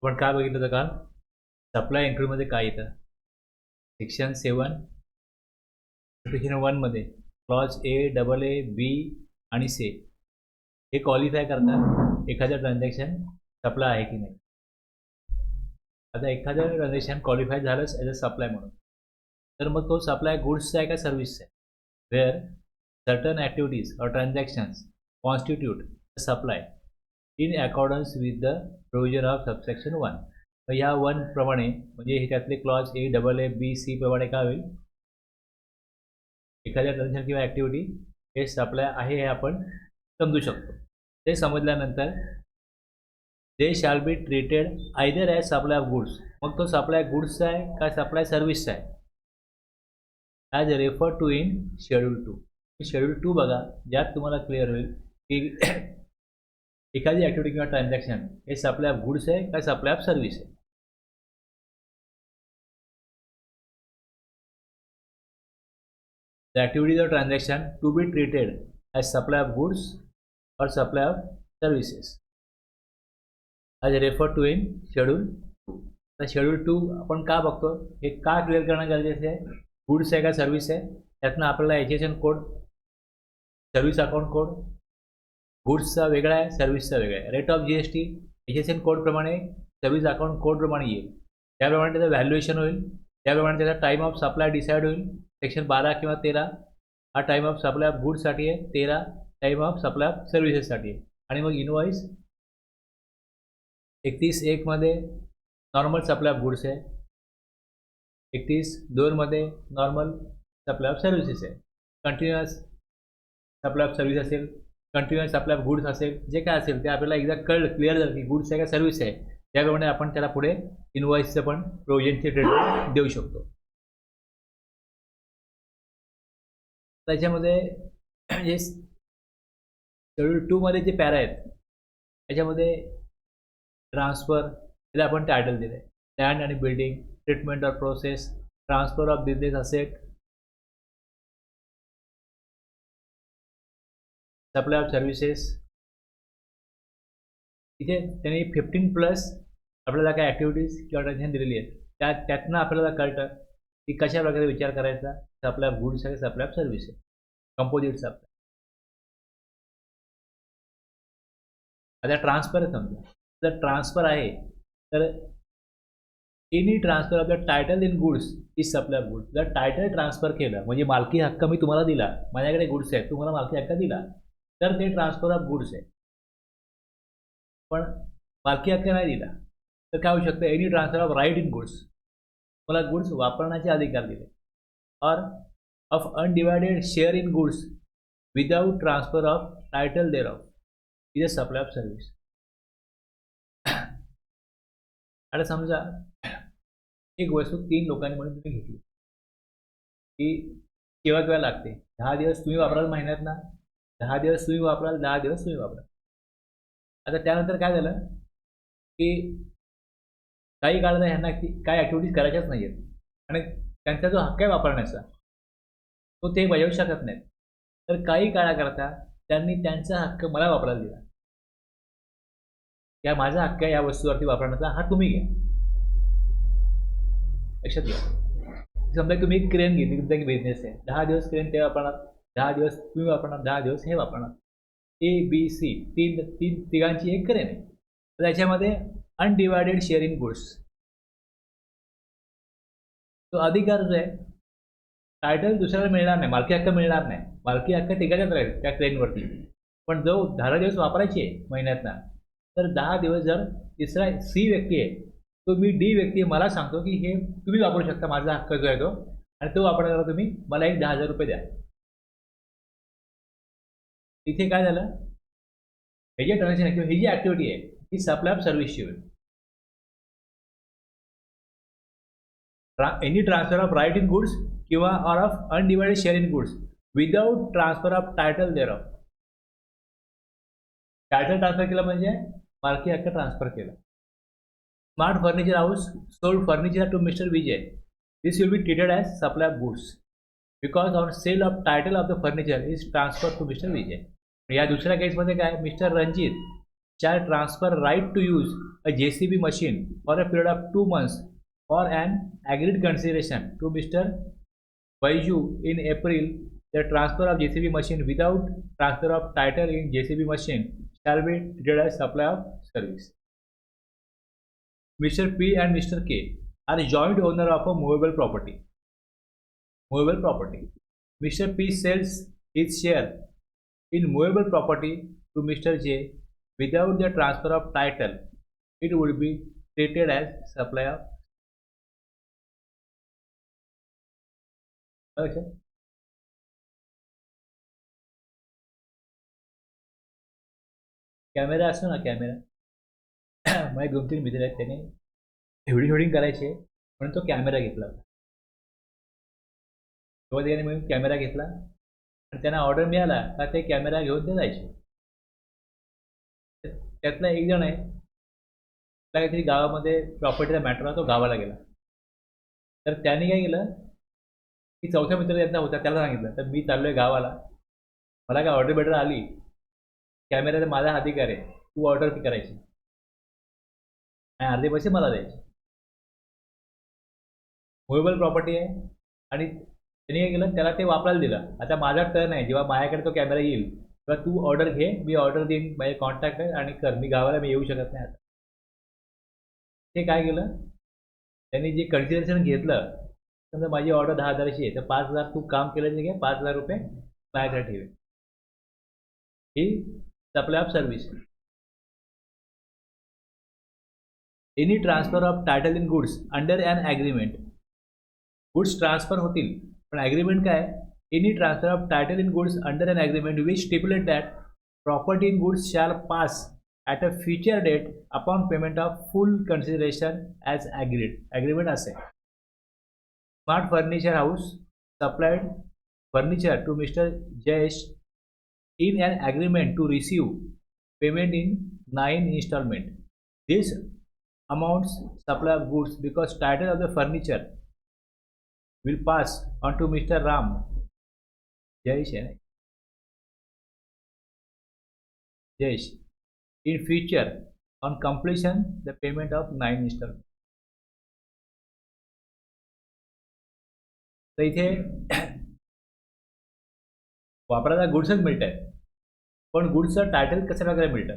आपण काय बघितलं होतं काल? सप्लाय एंट्रीमध्ये काय येतं? सेक्शन 7 सेक्शन 1 मध्ये क्लॉज A, B आणि C हे क्वालिफाय करतात एखादं ट्रान्झॅक्शन सप्लाय आहे की नाही. आता एखादं ट्रान्झॅक्शन क्वालिफाय झालंच ॲज अ सप्लाय म्हणून, तर मग तो सप्लाय गुड्सचा आहे का सर्व्हिसचा आहे? वेअर सर्टन ॲक्टिव्हिटीज और transactions constitute supply in accordance with the provision of subsection 1. तर ह्या 1 प्रमाणे म्हणजे हे त्यातले क्लॉज A, B, C प्रमाणे काय होईल? एखाद्या ट्रान्झॅक्शन किंवा ॲक्टिव्हिटी हे सप्लाय आहे हे आपण समजू शकतो. ते समजल्यानंतर they shall be treated either as supply of goods. मग तो सप्लाय गुड्सचा आहे का सप्लाय सर्व्हिसचा आहे? As refer to in schedule 2. Schedule 2 बघा, ज्यात तुम्हाला क्लिअर होईल की एखादी ॲक्टिव्हिटी किंवा ट्रान्झॅक्शन हे सप्लाय ऑफ गुड्स आहे का सप्लाय ऑफ सर्व्हिस आहे. The activities or transaction to be treated as supply of goods or supply of services as referred to in schedule 2. तर शेड्यूल 2 आपण का बघतो? हे का क्लिअर करणं गरजेचं आहे? गुड्स आहे का सर्व्हिस आहे? त्यातनं आपल्याला HSN code, service account code, गुड्सचा वेगळा आहे, सर्व्हिसचा वेगळा आहे. रेट ऑफ जीएसटी एचएसएन कोडप्रमाणे सर्व्हिस अकाउंट कोडप्रमाणे येईल. त्याप्रमाणे त्याचं व्हॅल्युएशन होईल. त्याप्रमाणे त्याचा टाईम ऑफ सप्लाय डिसाईड होईल. सेक्शन 12 किंवा 13 हा टाईम ऑफ सप्लाय ऑफ गुड्ससाठी आहे, 13 टाईम ऑफ सप्लाय ऑफ सर्व्हिसेससाठी आहे. आणि मग इनवॉइस 31(1) मध्ये नॉर्मल सप्लाय ऑफ गुड्स आहे, 31(2) मध्ये नॉर्मल सप्लाय ऑफ सर्व्हिसेस आहे. कंटिन्युअस सप्लाय ऑफ सर्व्हिस असेल, कंटिन्युअस सप्लाय ऑफ गुड्स असेल, जे काय असेल ते आपल्याला एकदा कळलं, क्लिअर झालं की गुड्स आहे का सर्व्हिस आहे, त्याप्रमाणे आपण त्याला पुढे इनवॉइसचं पण प्रोव्हिजनची ट्रीटमेंट देऊ शकतो. त्याच्यामध्ये जे शेड्यूल 2 मध्ये जे पॅरा आहेत त्याच्यामध्ये ट्रान्सफर, त्याला आपण टायटल दिलं आहे, लँड आणि building, treatment of process, transfer of business asset, supply of services. इथे त्यांनी 15+ आपल्याला काय ॲक्टिव्हिटीज किंवा ट्रान्झॅक्शन दिलेली आहेत, त्यातनं आपल्याला कळतं की कशा प्रकारे विचार करायचा सप्लाय ऑफ गुड्स आहे, सप्लाय ऑफ सर्व्हिस आहे, कंपोजिट सप्लाय. आता ट्रान्सफर समजा, जर ट्रान्सफर आहे तर any transfer of the title in goods is supply of goods. जर टायटल ट्रान्सफर केलं म्हणजे मालकी हक्क मी तुम्हाला दिला, माझ्याकडे गुड्स आहे, तुम्हाला मालकी हक्क दिला, तर ते ट्रान्सफर ऑफ गुड्स आहे. पण मालकी हक्क नाही दिला तर काय होऊ शकतं? Any transfer of right in goods, मला गुड्स वापरण्याचे अधिकार दिले, or of undivided share in goods without transfer of title there of is a supply of service. आता समजा एक वस्तू 3 लोकांनी म्हणून तुम्ही घेतली, की केव्हा केव्हा लागते, 10 दिवस तुम्ही वापराल महिन्यात ना, 10 दिवस तुम्ही वापराल, 10 दिवस तुम्ही वापराल. आता त्यानंतर काय झालं की काही काळात ह्यांना काय ॲक्टिव्हिटीज करायच्याच नाही आहेत आणि त्यांचा जो हक्क आहे वापरण्याचा तो ते बजावू शकत नाहीत. तर काही काळाकरता त्यांनी त्यांचा हक्क मला वापरायला दिला, या माझा हक्क आहे या वस्तूवरती वापरण्याचा, हा तुम्ही घ्या. लक्षात घ्या. समजा तुम्ही एक क्रेन घेतली, तुमचा एक बिझनेस आहे, 10 दिवस क्रेन ते वापरणार, 10 दिवस तुम्ही वापरणार, 10 दिवस हे वापरणार. ABC तिघांची एक क्रेन आहे. तर त्याच्यामध्ये अनडिवायडेड शेअर इन गुड्स, तो अधिकार जो आहे टायटल दुसऱ्याला मिळणार नाही, मालकी हक्क मिळणार नाही, मालकी हक्क टिकायचाच राहील त्या क्रेनवरती. पण जो 10 दिवस वापरायची आहे महिन्यातनं, तर 10 दिवस जर तिसरा C व्यक्ती आहे, तो मी D व्यक्ती मला सांगतो की हे तुम्ही वापरू शकता, माझा हक्क जो आहे तो, आणि तो वापरायला तुम्ही मला एक 10,000 रुपये द्या. इथे काय झालं? हे जे ट्रान्झॅक्शन आहे किंवा ही जी ॲक्टिव्हिटी आहे ही सप्लाय ऑफ सर्व्हिसची होईल. Any transfer of right in goods किंवा or of undivided share in goods without transfer of title there of. Title transfer केलं म्हणजे मालकी हक्क ट्रान्सफर केला. Smart furniture house sold furniture to mister Vijay. This will be treated as supply of goods because on sale of title of the furniture is transfer to mister Vijay. या दुसऱ्या केसमध्ये काय, mister Ranjit shall transfer right to use a JCB machine for a period of 2 months for an agreed consideration to Mr. Baiju in April. The transfer of JCB machine without transfer of title in JCB machine shall be treated as supply of service. Mr. P and Mr. K are joint owner of a movable property. Mr. P sells his share in movable property to Mr. J without the transfer of title. It would be treated as supply of. Okay. Camera असतो ना, camera माझे 2-3 मित्र आहेत, त्याने video shooting करायचे म्हणून तो camera घेतला होता. तेव्हा त्याने म्हणून कॅमेरा घेतला आणि त्यांना ऑर्डर मिळाला का ते कॅमेरा घेऊन ते जायचे. त्यातला एक जण आहे, त्याला काहीतरी गावामध्ये प्रॉपर्टीचा मॅटर होता, तो गावाला गेला. तर त्याने काय केलं की चौथ्या मित्र त्यांचा होता, त्याला सांगितलं तर मी चाललोय गावाला, मला काय ऑर्डर बेटर आली, कॅमेरा तर माझा अधिकार आहे, तू ऑर्डर करायची आणि अर्धे पैसे मला द्यायचे. मुव्हेबल प्रॉपर्टी आहे आणि त्यांनी काय केलं, त्याला ते वापरायला दिलं. आता माझा टर्न आहे, जेव्हा माझ्याकडे तो कॅमेरा येईल तेव्हा तू ऑर्डर घे, मी ऑर्डर देईन, माझे कॉन्टॅक्ट आहे आणि कर, मी गावाला मी येऊ शकत नाही. आता ते काय केलं, त्यांनी जे कन्सिडरेशन घेतलं, समजा माझी ऑर्डर 10,000ची आहे तर 5,000 तू काम केल्याचे घे, 5,000 रुपये माझ्याकडे ठेवे. ही supply of service. Any transfer of title in goods under an agreement. Goods transfer होतील पण ॲग्रीमेंट काय, any transfer of title in goods under an agreement which stipulate that property in goods shall pass at a future date upon payment of full consideration as agreed. Agreement असे. Smart Furniture House supplied furniture to Mr. Jayesh in an agreement to receive payment in 9 installment. This amounts supply of goods because title of the furniture will pass on to Mr. Ram Jayesh in future on completion the payment of 9 installment. तर इथे वापरायला गुड्सच मिळत आहेत, पण गुड्सचं title कशा प्रकारे मिळतं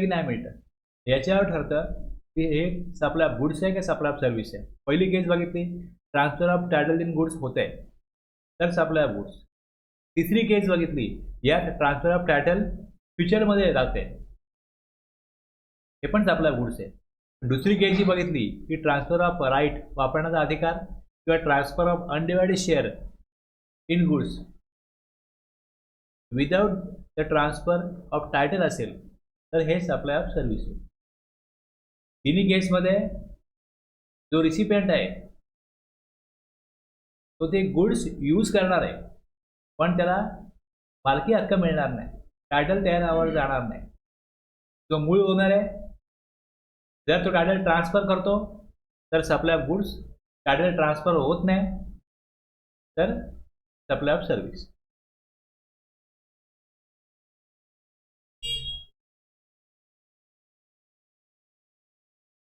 की नाही मिळतं याच्यावर ठरतं की हे सप्लाय ऑफ गुड्स आहे का सप्लाय ऑफ सर्व्हिस आहे. पहिली केस बघितली, transfer of title in goods होत आहे तर सप्लाय ऑफ गुड्स. तिसरी केस बघितली, यात ट्रान्सफर ऑफ टायटल फ्युचरमध्ये राहते, हे पण सप्लाय ऑफ गुड्स आहे. दुसरी केस जी बघितली की ट्रान्सफर ऑफ राईट, वापरण्याचा अधिकार किंवा transfer of undivided share in goods without the transfer of title असेल तर हे सप्लाय ऑफ सर्व्हिस होईल. तिन्ही केसमध्ये जो रिसिपियंट आहे तो ते गुड्स यूज करणार आहे पण त्याला मालकी हक्क मिळणार नाही, टायटल त्या नावावर जाणार नाही. जो मूळ ओनर आहे जर तो टायटल ट्रान्सफर करतो तर supply of goods, title transfer होत नाही तर supply of service.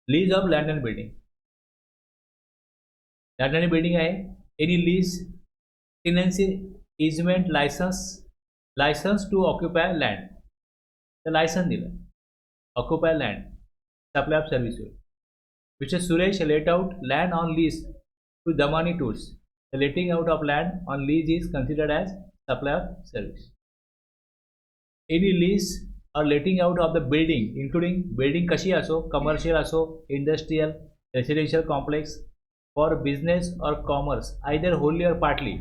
Lease of land and building. Land and building आहे, any lease, tenancy, easement, licence to occupy land. तर लायसन्स दिलं, occupy land, supply of service होईल. Mr. Suresh let out land on lease to Damani Tours. The letting out of land on lease is considered as supply of service. Any lease or letting out of the building, including building कशी असो, commercial असो, industrial, residential complex, for business or commerce, either wholly or partly,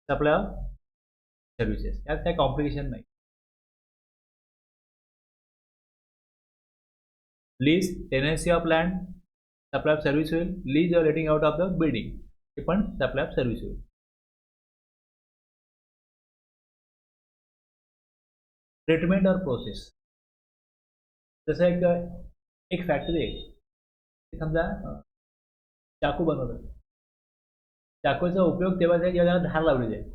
supply of services. यात काय complication नाही. Lease, tenancy of land, supply of service होईल. Lease or letting out of the building, हे पण supply of service होईल. Treatment or process. जसं एक factory आहे, समजा चाकू बनवतात, चाकूचा उपयोग तेव्हा जेव्हा त्याला धार लावली जाईल.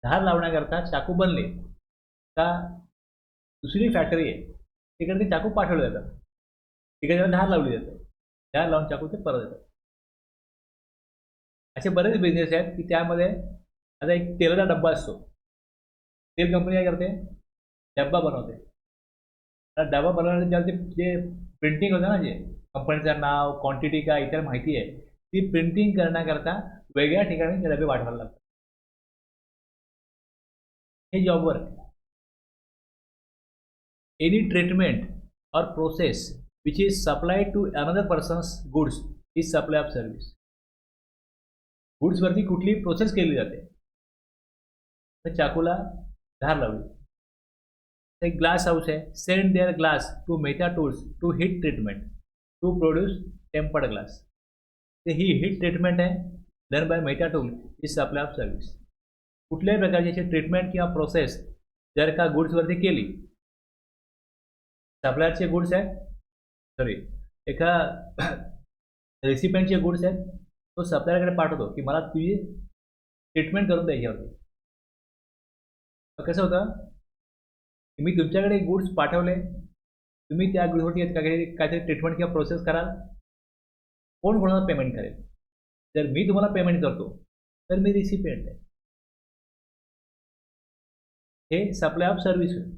धार लावण्याकरता चाकू बनले का दुसरी फॅक्टरी आहे तिकडे ते चाकू पाठवले जातात, तिकडे जाऊन धार लावली जाते, धार लावून चाकू ते परत येतात. असे बरेच बिझनेस आहेत की त्यामध्ये आता एक तेलाचा डब्बा असतो, तेल कंपनी काय करते, डब्बा बनवते. तर डब्बा बनवण्याच्या जे प्रिंटिंग होतं ना, जे कंपनीचं नाव, क्वांटिटी काय इतर माहिती आहे, ती प्रिंटिंग करण्याकरता वेगळ्या ठिकाणी ते डबे पाठवायला लागतात. हे जॉबवर any treatment or process which is supplied to another person's goods is supply of service. Goods वरती कुठली प्रोसेस केली जाते, तर चाकूला धार लावली. एक ग्लास हाऊस आहे, send there glass to meta tools to heat treatment to produce tempered glass. ते ही हीट ट्रीटमेंट आहे done by meta tool is supply of service. कुठल्याही प्रकारची ट्रीटमेंट किंवा प्रोसेस जर का गुड्सवरती केली, सप्लायरचे गुड्स आहेत, सॉरी एका रेसिपियंटचे गुड्स आहेत, तो सप्लायरकडे पाठवतो की मला तुझी ट्रीटमेंट करून द्यायच्यावरती. कसं होतं की मी तुमच्याकडे गुड्स पाठवले, तुम्ही त्या गुड्सवरती काहीतरी ट्रीटमेंट किंवा प्रोसेस कराल, कोण कोणाला पेमेंट करेल. जर मी तुम्हाला पेमेंट करतो तर मी रिसिपियंट आहे. हे सप्लाय ऑफ सर्व्हिस होईल.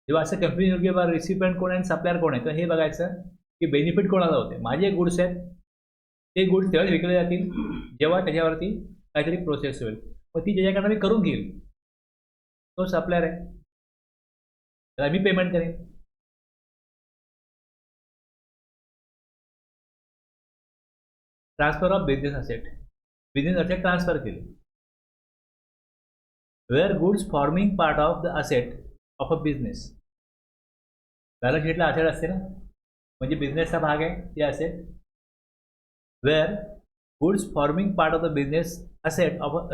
जेव्हा असं कन्फ्युजन होईल की बा रेसिपियंट कोण आहे आणि सप्लायर कोण आहे, तर हे बघायचं की बेनिफिट कोणाला होते. माझे गुड्स आहेत, ते गुड्स तेव्हाच विकले जातील जेव्हा त्याच्यावरती काहीतरी प्रोसेस होईल, मग ती ज्याच्याकडनं मी करून घेईल तो सप्लायर आहे, त्याला मी पेमेंट करेन. Transfer of business asset, business asset transfer केले. Where goods forming part of the asset of a business. Balance शीटला असेट असते ना, म्हणजे बिझनेसचा भाग आहे ते asset. Where goods forming part of the business asset of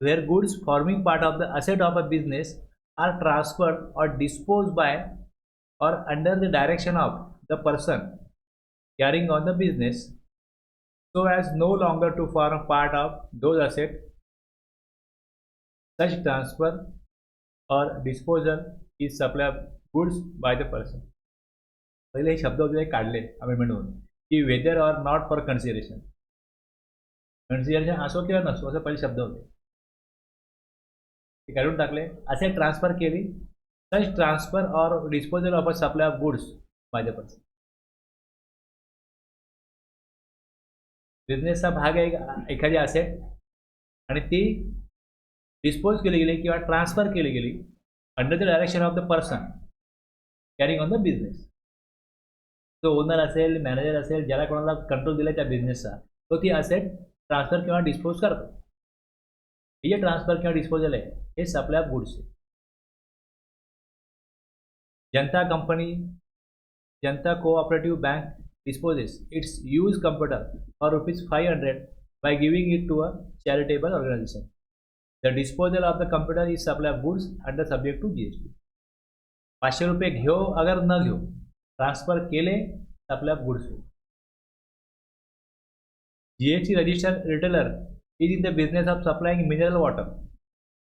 where goods forming part of the asset of a business are transferred or disposed by or under the direction of the person carrying on the business so as no longer to form part of those assets. Such transfer or disposal is supply of goods by the person. पहिले हे शब्द होते काढले amendment म्हणून की whether or not for consideration. Consideration असो किंवा नसो असं पहिले शब्द होते, ते काढून टाकले. असे ट्रान्सफर केली. Such transfer or disposal of a supply of goods by the person. बिझनेसचा भाग आहे एखादी असेट आणि ती डिस्पोज केली गेली किंवा ट्रान्सफर केली गेली under the direction of the person carrying on the business. तो ओनर असेल, मॅनेजर असेल, ज्याला कोणाला कंट्रोल दिला त्या बिझनेसचा, तो ती असेट ट्रान्सफर किंवा डिस्पोज करतो. हे जे ट्रान्सफर किंवा डिस्पोजल आहे हे सप्लाय ऑफ गुड्स आहे. Janata company, Janata cooperative bank disposes its used computer for ₹500 by giving it to a charitable organization. The disposal of the computer is supply of goods under subject to GST. ₹500 घेऊ अगर न घेऊ, transfer केले supply of goods. GST registered retailer is in the business of supplying mineral water.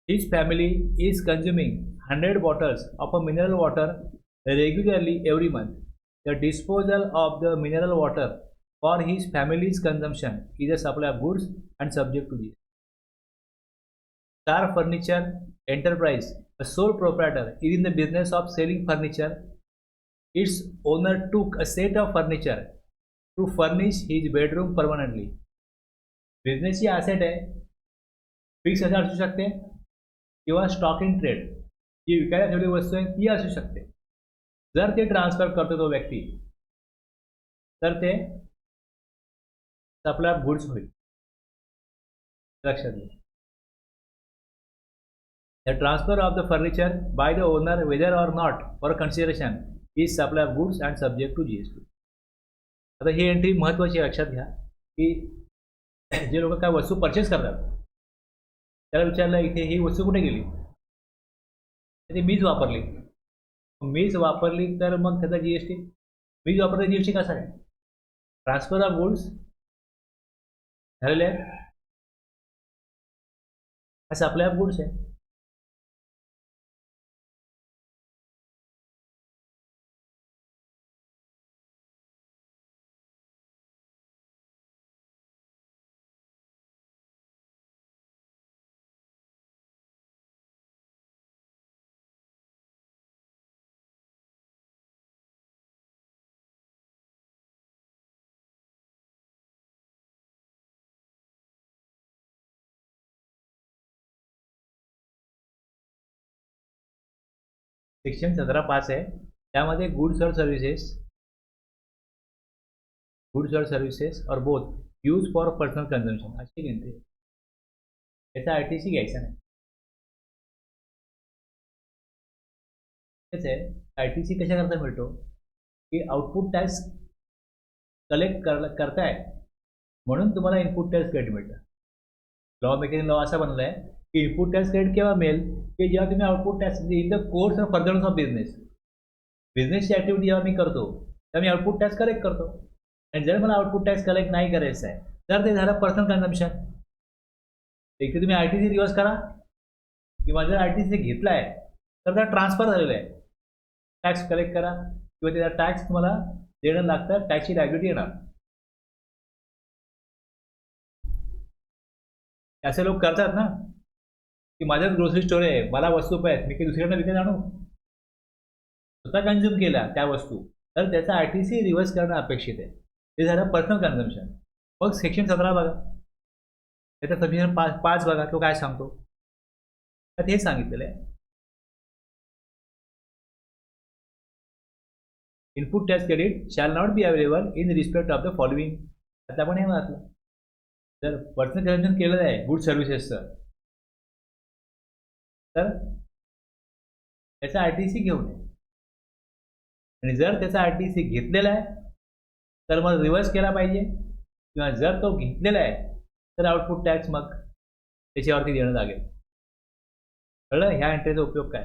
His family is consuming 100 bottles of a mineral water regularly every month. The disposal of the mineral water for his family's consumption is a supply of goods and subject to GST. Star Furniture Enterprise, a sole proprietor, is in the business of selling furniture. Its owner took a set of furniture to furnish his bedroom permanently. बिझनेसची asset आहे, fix asset असू शकते किंवा stock in trade, जी विकायला ठेवलेली वस्तू आहे ती असू शकते. जर ते ट्रान्सफर करतो तो व्यक्ती तर ते सप्लाय ऑफ गुड्स होईल. लक्षात घ्या. The transfer of the furniture by the owner whether or not for consideration is supply of goods and subject to GST. आता ही एंट्री महत्त्वाची लक्षात घ्या की जे लोक काय वस्तू परचेस करतात त्याला विचारलं इथे ही वस्तू कुठे गेली, ते मीच वापरली. मीच वापरली तर मग त्याचा GST, मीच वापरली GST कसा आहे. ट्रान्सफर ऑफ गुड्स झालेले आहेत, हा सप्लाय ऑफ गुड्स आहे. सेक्शन 17(5) आहे, त्यामध्ये गुड्स और सर्व्हिसेस और both use for personal consumption अशी गिनते. याचा ITC घ्यायचा नाही. तेच आहे, ITC कशाकरता मिळतो की आउटपुट टॅक्स कलेक्ट करताय म्हणून तुम्हाला इनपुट टॅक्स क्रेडिट मिळतं. लॉ मेकिंग लॉ असा बनला आहे की इनपुट टॅक्स क्रेडिट केव्हा मिळेल की जेव्हा तुम्ही output tax in the course of furtherance of बिझनेसची ॲक्टिव्हिटी जेव्हा मी करतो तेव्हा मी आउटपुट टॅक्स कलेक्ट करतो. आणि जर मला आउटपुट टॅक्स कलेक्ट नाही करायचं आहे तर ते झालं पर्सनल कन्झम्पशन. एक तर तुम्ही ITC रिव्हर्स करा किंवा जर ITC घेतला आहे तर त्या ट्रान्सफर झालेला आहे, टॅक्स कलेक्ट करा किंवा त्याचा टॅक्स तुम्हाला देणं लागतं, टॅक्सची लायबिलिटी येणार. असे लोक करतात ना की माझ्याच ग्रोसरी स्टोर आहे, मला वस्तू पाहिजे, मी काही दुसऱ्यांना विकत आणू, स्वतः कन्झ्युम केला त्या वस्तू तर त्याचा ITC रिव्हर्स करणं अपेक्षित आहे. ते झालं पर्सनल कन्झम्पशन. मग सेक्शन 17 बघा, त्याचा सबसेक्शन 5 बघा, तो काय सांगतो. त्यात हे सांगितलेलं आहे, input tax credit shall not be available in respect of the following. आता आपण हे म्हटलं, जर पर्सनल कन्झम्पशन केलेलं आहे गुड सर्व्हिसेसचं तर त्याचा ITC घेऊ नये. आणि जर त्याचा ITC घेतलेला आहे तर मग रिव्हर्स केला पाहिजे, किंवा जर तो घेतलेला आहे तर आउटपुट टॅक्स मग त्याच्यावरती देणं लागेल. कळलं ह्या एंट्रीचा उपयोग काय.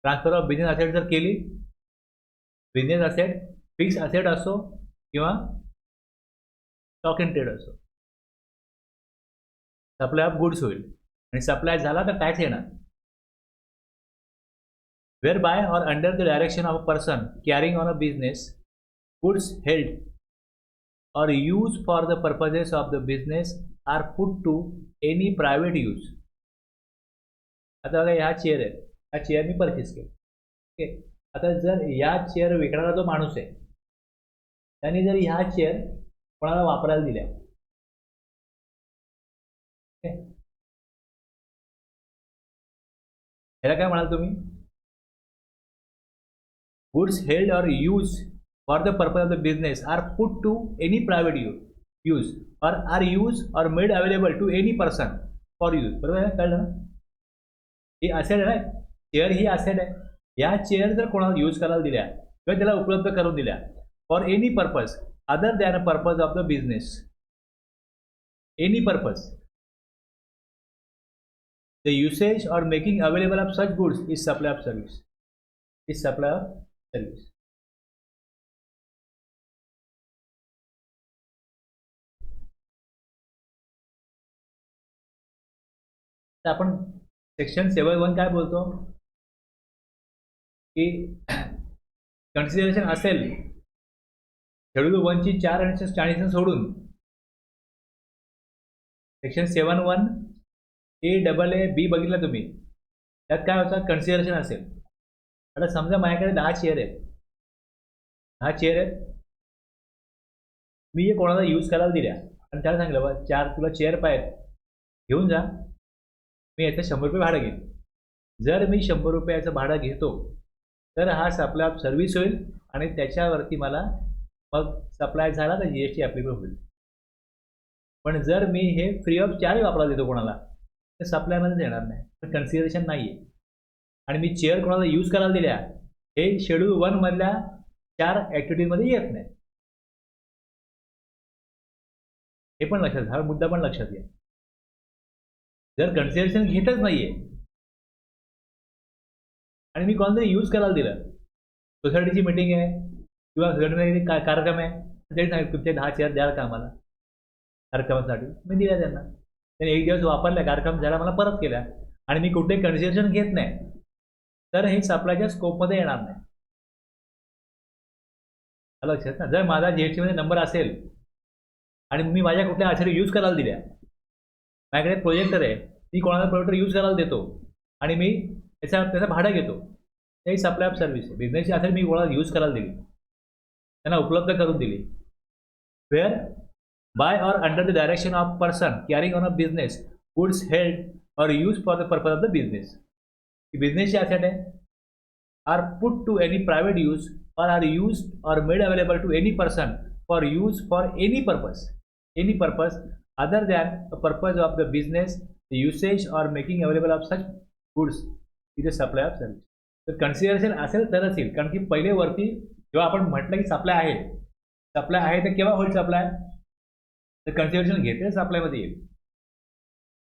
ट्रान्सफर ऑफ बिझनेस असेट जर केली, बिझनेस असेट फिक्स असेट असो किंवा स्टॉक इन ट्रेड असो, सप्लाय ऑफ गुड्स होईल आणि सप्लाय झाला तर टॅक्स येणार. Wear by or under the direction of a person carrying on a business goods held or used for the purposes of the business are put to any private use. आता बघा ह्या chair आहे, ह्या chair मी purchase केली. Okay, आता जर ह्या chair विकणारा जो माणूस आहे त्यांनी जर ह्या चेअर कोणाला वापरायला दिल्या, ह्याला काय म्हणाल तुम्ही, goods held or use for the purpose of the business are put to any private use or are used or made available to any person for use. बरोबर आहे, कळलं ना. ही असेट आहे ना, चेअर ही असेट आहे. या चेअर जर कोणाला यूज करायला दिल्या किंवा त्याला उपलब्ध करून दिल्या for any purpose other than a purpose of the business, any purpose, the usage or making available of such goods is supply of service. Is supply of service. तर आपण सेक्शन 7(1) काय बोलतो की कन्सिडरेशन असेल शेड्यूल 1ची 4 आणि 40 सोडून section 7(1) AA B बघितलं तुम्ही, त्यात काय होतं, कन्सिडरेशन असेल. आता समजा माझ्याकडे 10 चेअर आहेत, 10 चेअर आहेत, मी हे कोणाला यूज करायला दिल्या आणि त्याला सांगितलं बा 4 तुला चेअर पाहिजे घेऊन जा, मी याचं 100 रुपये भाडं घेईन. जर मी 100 रुपयाचं भाडं घेतो तर हा सप्लाय ऑफ सर्व्हिस होईल आणि त्याच्यावरती मला मग सप्लाय झाला तर GST ॲप्लिकेबल होईल. पण जर मी हे फ्री ऑफ चार्ज वापरायला देतो कोणाला तर सप्लायमध्येच येणार नाही, पण कन्सिडरेशन नाही आहे. आणि मी चेअर कोणाला यूज करायला दिल्या हे शेड्यूल 1 मधल्या 4 ॲक्टिव्हिटीमध्ये येत नाही. हे पण लक्षात, हा मुद्दा पण लक्षात घ्या. जर कन्सिडरेशन घेतच नाहीये आणि मी कोणाला यूज करायला दिलं, सोसायटीची मीटिंग आहे किंवा सोसायटीमध्ये कार्यक्रम आहे, तरी सांगितलं तुमचे 10 चेअर द्याल का आम्हाला कार्यक्रमासाठी, मी दिल्या त्यांना. त्यांनी 1 दिवस वापरल्या, कार्यक्रम झाला, मला परत केल्या आणि मी कुठे कन्सिडरेशन घेत नाही तर हे सप्लायच्या स्कोपमध्ये येणार नाही. लक्षात ना. जर माझा GSTमध्ये नंबर असेल आणि मी माझ्या कुठल्या आधारे यूज करायला दिल्या, माझ्याकडे प्रोजेक्टर आहे, मी कोणाला प्रोजेक्टर यूज करायला देतो आणि मी त्याचं भाडं घेतो, ते सप्लाय ऑफ सर्व्हिस आहे. बिझनेसची असेल मी कोणाला यूज करायला दिली, त्यांना उपलब्ध करून दिली. Where by or under the direction of person carrying on a business goods held or use for the purpose of the business. बिझनेसची ॲसेट आहे, are put to any private use or are used or made available to any person for use for any purpose other than the purpose of the business, the usage or making available of such goods is a supply of service. तर consideration असेल तरच येईल, कारण की पहिले वरती जेव्हा आपण म्हटलं की सप्लाय आहे तर केव्हा होईल सप्लाय, तर कन्सिडरेशन घेते सप्लायमध्ये येईल.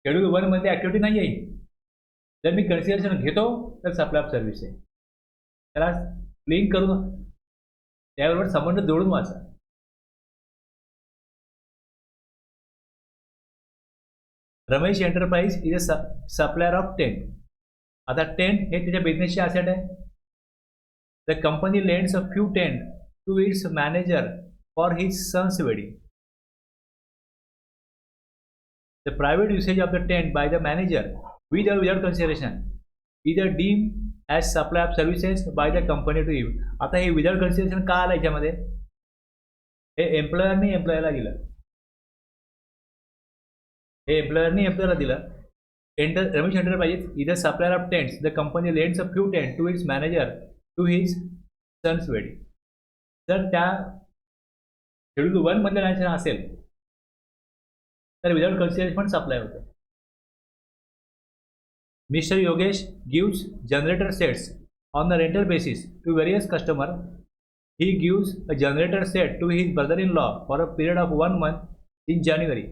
शेड्यूल 1 मध्ये ऍक्टिव्हिटी नाही येईल. जर मी कन्सिडरेशन घेतो तर सप्लाय ऑफ सर्व्हिस आहे. त्याला लिंक करून त्याबरोबर संबंध जोडून वाचा. Ramesh enterprise is a supplier of tent. आता टेंट हे त्याच्या बिझनेसची ॲसेट आहे. The company lends a few tent to its manager for his sons wedding. The private usage of the tent by the manager with or without consideration either deemed as supply of services by the company to you. आता हे without consideration का आलं याच्यामध्ये, हे एम्प्लॉयरनी एम्प्लॉयरला दिलं, दिलं. Ramesh enterprises is a supplier of tents. The company lends a few tent to its manager to his sons wedding. जर त्या शेड्यूल 1 मधलं मॅनेजर असेल तर विदाउट कन्सिडरेशन पण सप्लाय होतं. Mr. Yogesh gives generator sets on the rental basis to various customers. He gives a generator set to his brother-in-law for a period of 1 month in January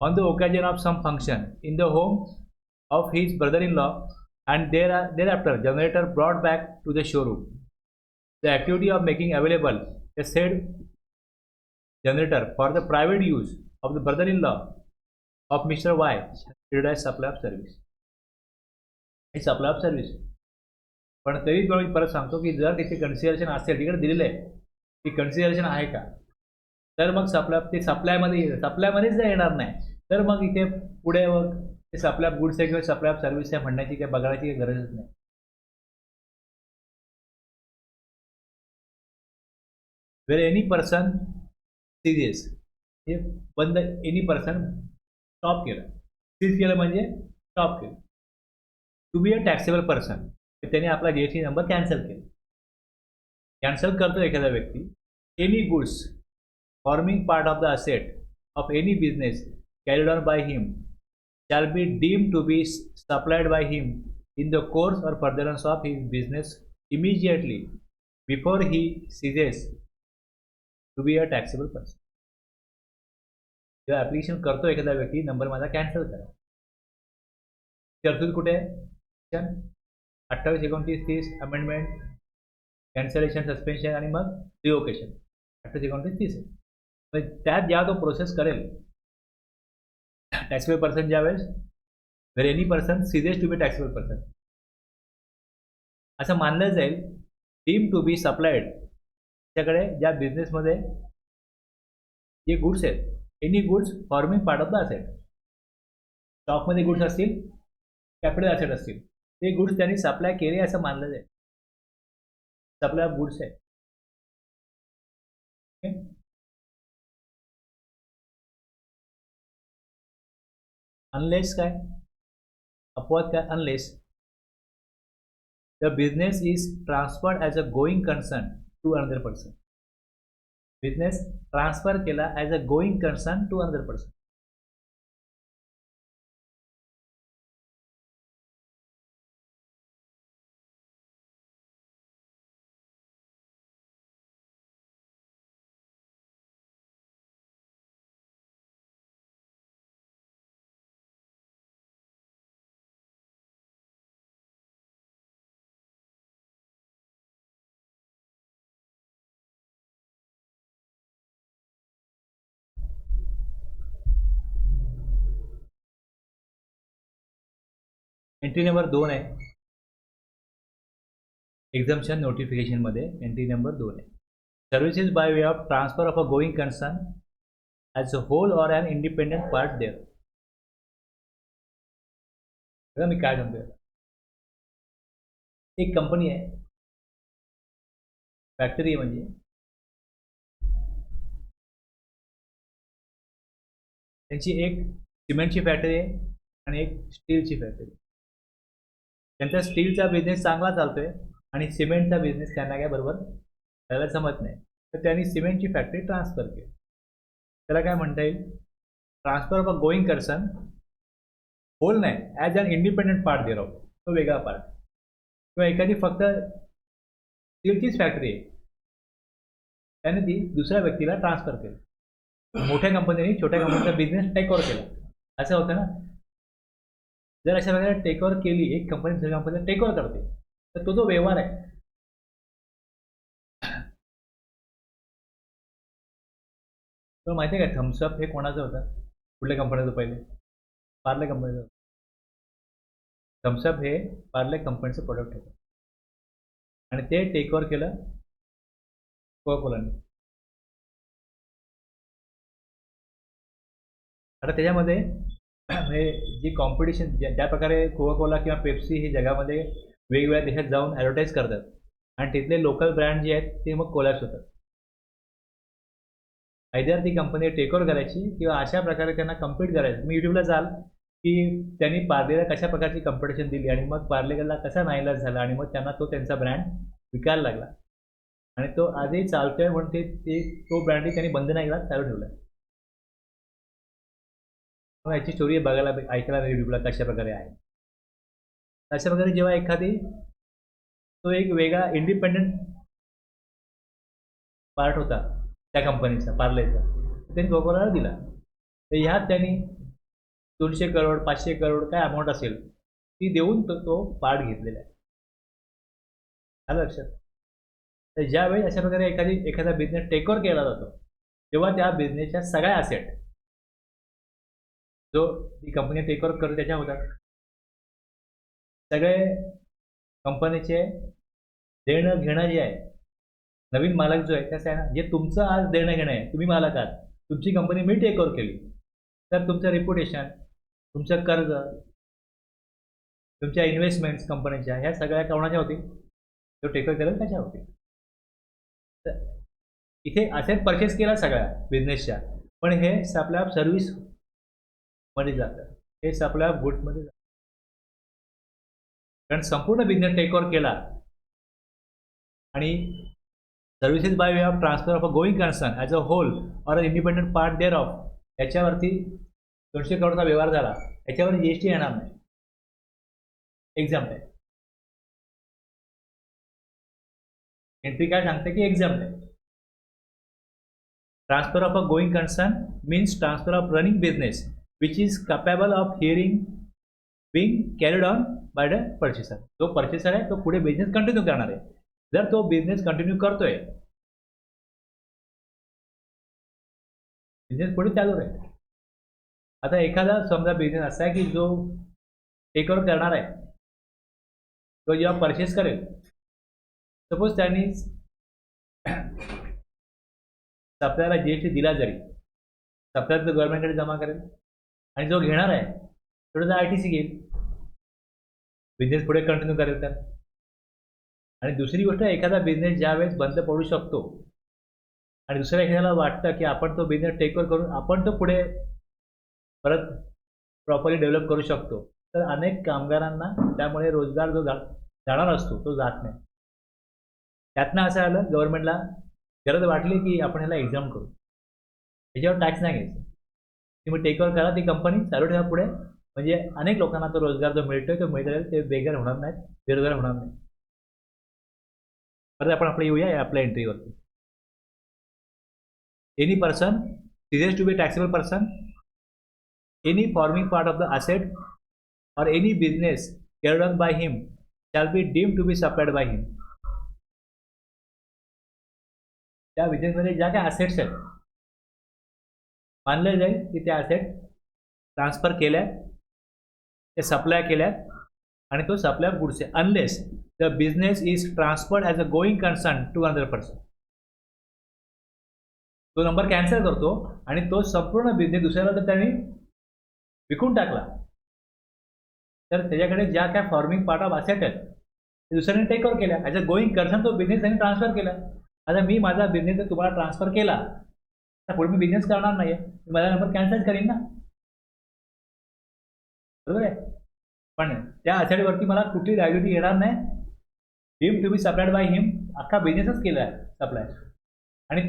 on the occasion of some function in the home of his brother-in-law, and thereafter generator brought back to the showroom. The activity of making available a said generator for the private use of the brother-in-law of Mr. Y treated as supply of service. हे supply of service. पण तरी मी परत सांगतो की जर त्याचे consideration असेल, तिकडे दिलेलं आहे की कन्सिडरेशन आहे का, तर मग सप्लायमध्येच येणार नाही. तर मग इथे पुढे मग ते सप्लाय ऑफ गुड्स आहे किंवा सप्लाय ऑफ सर्व्हिस आहे म्हणण्याची काही बघण्याची काही गरजच नाही. वेर एनी पर्सन सीजेस, हे बंद, एनी पर्सन स्टॉप केलं, सीज केलं म्हणजे स्टॉप केलं. To be a taxable person, त्याने आपला जीएसटी नंबर कॅन्सल केला. कॅन्सल करतो एखादा व्यक्ती. Any goods forming part of the asset of any business carried on by him shall be deemed to be supplied by him in the course or furtherance of his business immediately before he ceases to be a taxable person. जेव्हा application करतो एखादा व्यक्ती, number माझा cancel करा. तरतूद कुठे आहे? 28, 29, 30 amendment, cancellation, suspension आणि मग रिओकेशन. 28, 29, 30 आहे. मग त्यात जेव्हा तो प्रोसेस करेल टॅक्सेबल पर्सन, ज्यावेळेस where any person ceases to be taxable person असं मानलं जाईल. डीम टू बी सप्लाइड, त्याच्याकडे ज्या बिझनेसमध्ये जे गुड्स आहेत, any goods forming part of the asset, स्टॉकमध्ये गुड्स असतील, कॅपिटल असेट असतील, ते गुड्स त्यांनी सप्लाय केले असं मानलं जाईल. सप्लाय ऑफ गुड्स आहे. अनलेस काय अपवाद काय, unless the business is transferred as a going concern to another person. Business transfer केला as a going concern to another person. Entry number 2 आहे एक्झम्पशन नोटिफिकेशनमध्ये. एंट्री नंबर 2 आहे services by way of transfer of a going concern as a whole or an independent part there. बघा मी काय सांगतोय. एक company आहे, फॅक्टरी आहे, म्हणजे त्यांची एक सिमेंटची फॅक्टरी आहे आणि एक स्टीलची फॅक्टरी. त्यांचा स्टीलचा बिझनेस चांगला चालतोय आणि सिमेंटचा बिझनेस त्यांना काय बरोबर त्याला जमत नाही, तर त्यांनी सिमेंटची फॅक्टरी ट्रान्सफर केली. त्याला काय म्हणता येईल, transfer of a going concern, whole नाही, as an independent part there of, तो वेगळा पार्ट. किंवा एखादी फक्त स्टीलचीच फॅक्टरी आहे, त्याने ती दुसऱ्या व्यक्तीला ट्रान्सफर केली. मोठ्या कंपनीने छोट्या कंपनीचा बिझनेस टेक ओव्हर केला, असं होतं ना. जर अशा प्रकारे टेक ओव्हर केली, एक कंपनी दुसऱ्या कंपनीला टेक ओव्हर करते, तर तो जो व्यवहार आहे, तो माहिती आहे का, थम्सअप हे कोणाचं होतं, कुठल्या कंपनीचं पहिले, पार्ले कंपनीचं. थम्सअप हे पार्ले कंपनीचं प्रोडक्ट होतं आणि ते टेक ओव्हर केलं कोका कोलाने. आता त्याच्यामध्ये म्हणजे जी कॉम्पिटिशन ज्या प्रकारे कोका कोला किंवा पेप्सी ही जगामध्ये वेगवेगळ्या देशात जाऊन ॲडव्हर्टाईज करतात आणि तिथले लोकल ब्रँड जे आहेत ते मग कोलॅप्स होतात. आयदर ती कंपनी टेक ओव्हर करायची किंवा अशा प्रकारे त्यांना कम्पीट करायचं. तुम्ही यूट्यूबला जाल की त्यांनी पार्लेला कशा प्रकारची कॉम्पिटिशन दिली आणि मग पार्लेला कसा नाईलाज झाला आणि मग त्यांना तो त्यांचा ब्रँड विकायला लागला आणि तो आजही चालतोय म्हणून ते तो ब्रँडही त्यांनी बंद नाही केला, चालू ठेवला. मग याची स्टोरी बघायला ऐकायला यूट्यूबला कशा प्रकारे आहे. अशा प्रकारे जेव्हा एखादी तो एक वेगळा इंडिपेंडंट पार्ट होता त्या कंपनीचा, पार्लेचा, त्यांनी कोकाकोलाला दिला. तर ह्यात त्यांनी 200 करोड 500 करोड काय अमाऊंट असेल ती देऊन तो पार्ट घेतलेला आहे. आलं लक्षात. तर ज्यावेळी अशा प्रकारे एखादा बिझनेस टेक ओव्हर केला जातो तेव्हा त्या बिझनेसच्या सगळ्या ॲसेट जो ती कंपनी टेक ओव्हर करते त्याच्या होतात. सगळे कंपनीचे देणं घेणं जे आहे, नवीन मालक जो आहे कसं आहे ना, जे तुमचं आज देणं घेणं आहे, तुम्ही मालक आहात, तुमची कंपनी मी टेक ओव्हर केली, तर तुमचं रेप्युटेशन, तुमचं कर्ज, तुमच्या इन्व्हेस्टमेंट्स कंपनीच्या ह्या सगळ्या कोणाच्या होतील, तो टेक ओव्हर करेल त्याच्या होतील. तर इथे असेट परचेस केला सगळ्या बिझनेसच्या, पण हे सप्लाय ऑफ सर्व्हिस मध्ये जातं, हे सप्लाय ऑफ गुड्समध्ये जातं. कारण संपूर्ण बिझनेस टेक ओव्हर केला आणि services by way of transfer of a going concern as a whole or a independent part there of, याच्यावरती 200 करोडचा व्यवहार झाला, याच्यावर GST येणार नाही. एक्झाम्पल आहे, एंट्री काय सांगते की एक्झाम्पल आहे. Transfer of a going concern means transfer of running business which is capable of hearing being carried on by the purchaser. जो पर्चेसर आहे तो पुढे बिझनेस कंटिन्यू करणार आहे. जर तो बिझनेस कंटिन्यू करतोय, बिझनेस पुढे चालू आहे. आता एखादा समजा बिझनेस असा आहे की जो टेक ओव्हर करणार आहे, तो जेव्हा परचेस करेल, सपोज त्यांनी सप्लायला GST दिला, जरी सप्लायर तो गव्हर्नमेंटकडे जमा करेल आणि जो घेणार आहे थोडंसं ITC घेईल, बिझनेस पुढे कंटिन्यू करेल. तर आणि दुसरी गोष्ट, एखादा बिझनेस ज्यावेळेस बंद पडू शकतो आणि दुसऱ्या एखाद्याला वाटतं की आपण तो बिझनेस टेक ओव्हर करून आपण तो पुढे परत प्रॉपरली डेव्हलप करू शकतो, तर अनेक कामगारांना त्यामुळे रोजगार जो जाणार असतो तो जात नाही. त्यातनं असं आलं, गव्हर्नमेंटला गरज वाटली की आपण ह्याला एक्झाम करू, त्याच्यावर टॅक्स नाही घ्यायचं, तुम्ही टेक ओव्हर करा, ती कंपनी चालू ठेवा पुढे, म्हणजे अनेक लोकांना तो रोजगार जो मिळतोय तो मिळत राहील, ते बेकार होणार नाहीत, बेरोजगार होणार नाही. परत आपण आपल्या येऊया आपल्या एंट्रीवरती. Any person ceases to be taxable person, any forming part of the asset or any business carried on by him shall be deemed to be supplied by him. त्या बिझनेसमध्ये ज्या काही असेट्स आहेत मानले जाईल की त्या असेट ट्रान्सफर केल्या, ते सप्लाय केल्यात आणि तो सप्लाय ऑफ गुड्स आहे, unless the business is transferred as a going concern to another person. तो नंबर कॅन्सल करतो आणि तो संपूर्ण बिझनेस दुसऱ्याला जर त्यांनी विकून टाकला, तर त्याच्याकडे ज्या काय फॉर्मिंग पार्ट ऑफ असेट आहेत ते दुसऱ्याने टेक ओव्हर केल्या, ॲज अ गोईंग कन्सर्न तो बिझनेस त्यांनी ट्रान्सफर केला. आता मी माझा बिझनेस जर तुम्हाला ट्रान्सफर केला तर पुढे मी बिझनेस करणार नाही आहे, मी माझा नंबर कॅन्सल करीन ना, बरोबर आहे. पण त्या असेटवरती मला कुठली लायबिलिटी येणार नाही. Deem to be supplied by him, अख्खा बिझनेसच केला आहे सप्लाय, आणि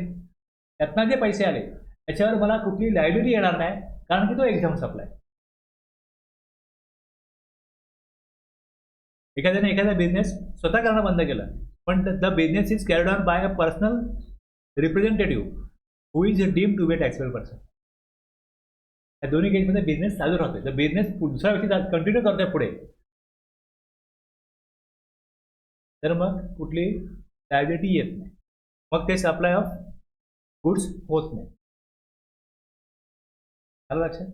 त्यातनं जे पैसे आले त्याच्यावर मला कुठली लायबिलिटी येणार नाही, कारण की तो एक्झाम सप्लाय. एखाद्याने एखादा बिझनेस स्वतः करणं बंद केलं, पण the business is carried on by a personal representative who is deem to be taxable person. या दोन्ही केसमध्ये बिझनेस चालू राहतोय. तर बिझनेस दुसरा व्यक्ती कंटिन्यू करतोय पुढे, तर मग कुठली लायबिलिटी येत नाही, मग ते सप्लाय ऑफ गुड्स होत नाही. आलं लक्षात?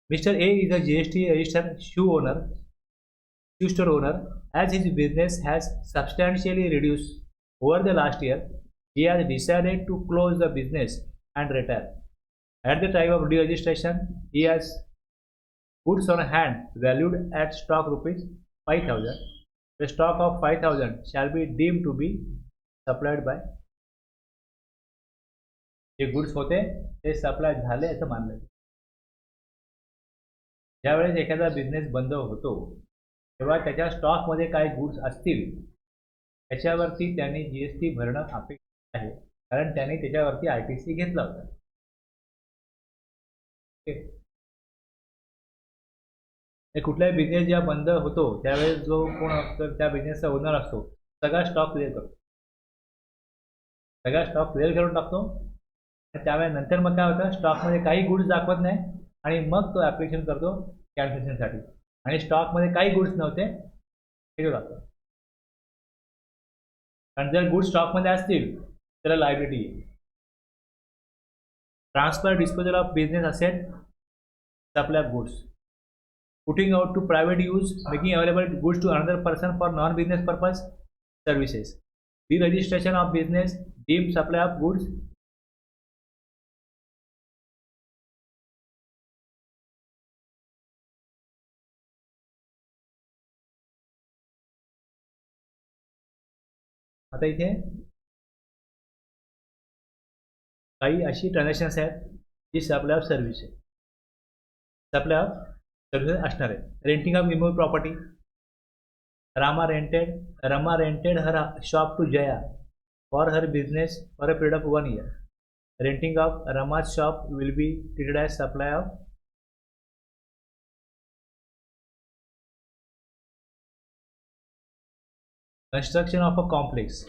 Mr. A is a GST registered shoe store owner. As his business has substantially reduced over the last year, he has decided to close the business and retire. At the time of deregistration, he has goods on hand valued at stock rupees 5,000. The stock of 5,000 shall be deemed to be supplied by. जे goods होते ते supply झाले असं मानलं. ज्यावेळेस एखादा business बंद होतो तेव्हा त्याच्या स्टॉकमध्ये काही गुड्स असतील त्याच्यावरती त्यांनी जीएसटी भरणं अपेक्षित आहे, कारण त्यांनी त्याच्यावरती ITC घेतला होता. कुठलाही बिझनेस जेव्हा बंद होतो त्यावेळेस जो कोण असतो त्या बिझनेसचा ओनर असतो सगळा स्टॉक क्लिअर करतो, सगळा स्टॉक क्लिअर करून टाकतो. त्यावेळेस नंतर मग काय होतं, स्टॉकमध्ये काही गुड्स दाखवत नाही आणि मग तो ॲप्लिकेशन करतो कॅन्सलेशनसाठी, आणि स्टॉकमध्ये काही गुड्स नव्हते हे लागतं. कारण जर गुड्स स्टॉकमध्ये असतील त्याला लायबिलिटी आहे. Transfer disposal of business asset, supply of goods, putting out to private use, making available goods to another person for non-business purpose, services, deregistration of business, deemed supply of goods. आता इथे काही अशी transactions आहेत जी supply of service आहे, supply of services असणार आहे. Renting of immovable property, Rama rented her shop to Jaya for her business for a period of 1 year. Renting of Rama's shop will be treated as supply of construction of a complex,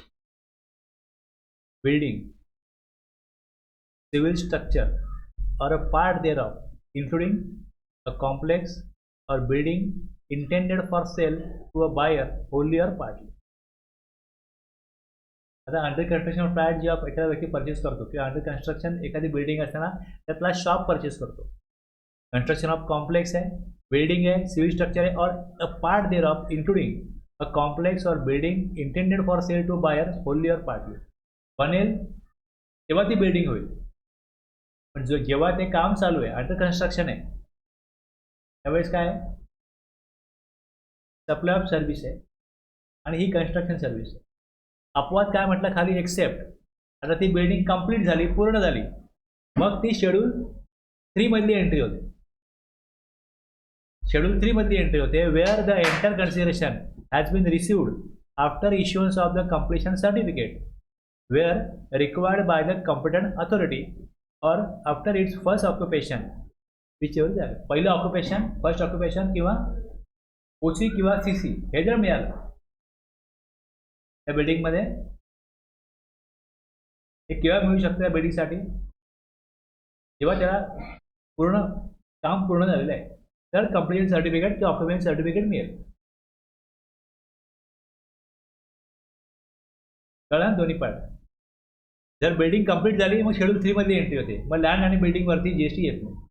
building, civil structure or a part thereof, including a complex or building intended for sale to a buyer wholly or partly. आता under construction flat जेव्हा एखादा व्यक्ती purchase करतो किंवा under construction एखादी building असताना त्यातला shop purchase करतो. कंस्ट्रक्शन ऑफ कॉम्प्लेक्स आहे, बिल्डिंग आहे, सिव्हिल स्ट्रक्चर आहे, or a part there of including a complex or building intended for sale to buyer wholly or partly. बनेल तेव्हा ती बिल्डिंग होईल, पण जेव्हा ते काम चालू आहे अंडर कन्स्ट्रक्शन आहे त्यावेळेस काय आहे, सप्लाय ऑफ सर्व्हिस आहे आणि ही कन्स्ट्रक्शन सर्व्हिस आहे. अपवाद काय म्हटलं खाली, एक्सेप्ट. आता ती बिल्डिंग कंप्लीट झाली, पूर्ण झाली, मग ती शेड्यूल 3 मधली एंट्री होते. शेड्यूल 3 मधली एंट्री होते where the entire consideration has been received after issuance of the completion certificate where required by the competent authority or after its first occupation, whichever झालं, पहिलं ऑक्युपेशन, फर्स्ट ऑक्युपेशन किंवा OC किंवा CC हे जर मिळालं त्या बिल्डिंगमध्ये, हे केव्हा मिळू शकतं त्या बिल्डिंगसाठी, जेव्हा त्याला पूर्ण काम पूर्ण झालेलं आहे तर कंप्लीशन सर्टिफिकेट किंवा ऑक्युपेशन सर्टिफिकेट मिळेल. कळलं दोन्ही पार्ट. जर बिल्डिंग कंप्लीट झाली मग शेड्यूल 3 मध्ये एंट्री होते, मग लँड आणि बिल्डिंगवरती GST येत नाही.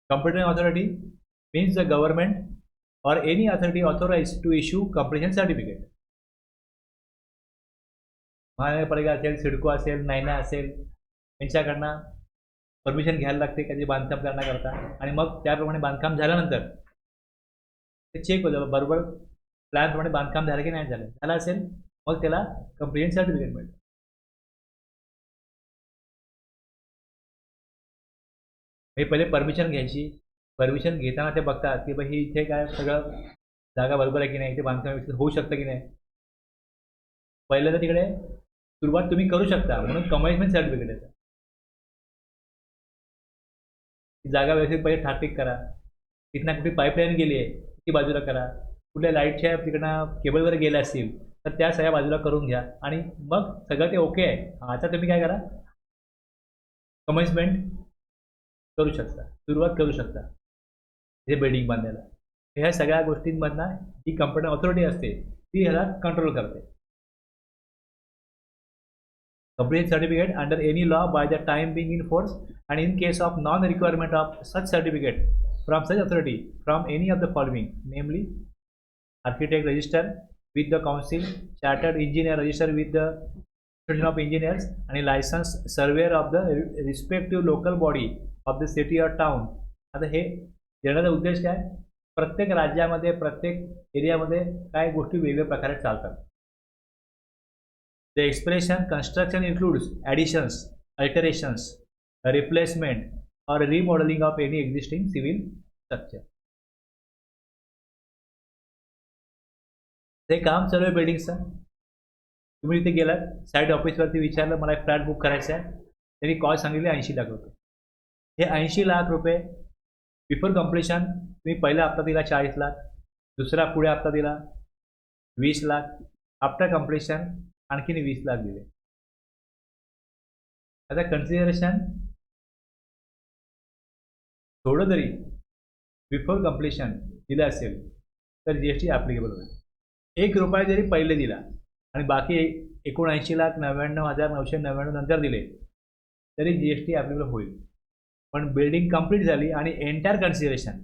Competent authority means the government or any authority authorized to issue completion certificate. महानगरपालिका असेल, सिडको असेल, नायना असेल, यांच्याकडनं परमिशन घ्यायला लागते कधी बांधकाम करण्याकरता, आणि मग त्याप्रमाणे बांधकाम झाल्यानंतर ते चेक होतं बरोबर प्लॅनप्रमाणे बांधकाम झालं की नाही झालं. झालं असेल मग त्याला कंप्लिएंट सर्टिफिकेट मिळतं. हे पहिले परमिशन घ्यायची. परमिशन घेताना ते बघतात की बाई इथे काय सगळं जागा बरोबर आहे की नाही, इथे बांधकाम व्यवस्थित होऊ शकतं की नाही. पहिलं तर तिकडे सुरुवात तुम्ही करू शकता, म्हणून कमिटमेंट सर्टिफिकेट येतं. जागा व्यवस्थित पहिले ठाकठीक करा. तिथनं कुठे पाईपलाईन गेली आहे ती बाजूला करा. कुठल्या लाईटच्या तिकडनं केबल वगैरे गेल्या असतील तर त्या सगळ्या बाजूला करून घ्या आणि मग सगळं ते ओके आहे. आता तुम्ही काय करा, कमिटमेंट करू शकता, सुरुवात करू शकता हे बिल्डिंग बांधायला. ह्या सगळ्या गोष्टींमधनं जी कॉम्पिटंट ऑथॉरिटी असते ती ह्याला कंट्रोल करते. Comprehensive certificate under any law by the time being in force, and in case of non-requirement of such certificate from such authority from any of the following, namely architect register with the council, chartered engineer register with the Association of Engineers, and licensed surveyor of the respective local body of the city or town. आता हे देण्याचा उद्देश काय, प्रत्येक राज्यामध्ये प्रत्येक एरियामध्ये काय गोष्टी वेगवेगळ्या प्रकारे चालतात. The expression construction includes additions, alterations, replacement or remodeling of any existing civil structure. हे काम चालू आहे बिल्डिंगचं. तुम्ही इथे गेलात साईट ऑफिसवरती विचारलं मला एक फ्लॅट बुक करायचा आहे, त्यांनी कॉस्ट सांगितली 80 लाख रुपये. हे 80 लाख रुपये बिफोर कम्प्लिशन तुम्ही पहिला हप्ता दिला 40 लाख, दुसरा पुढे हप्ता दिला 20 लाख, आफ्टर कम्प्लिशन आणखीन 20 लाख दिले. आता कन्सिडरेशन थोडं जरी बिफोर कम्प्लिशन दिलं असेल तर जीएसटी ॲप्लिकेबल होईल. 1 रुपया जरी पहिले दिला आणि बाकी 79,99,999 नंतर दिले तरी जीएसटी ॲप्लिकेबल होईल. पण बिल्डिंग कंप्लीट झाली आणि एंटायर कन्सिडरेशन,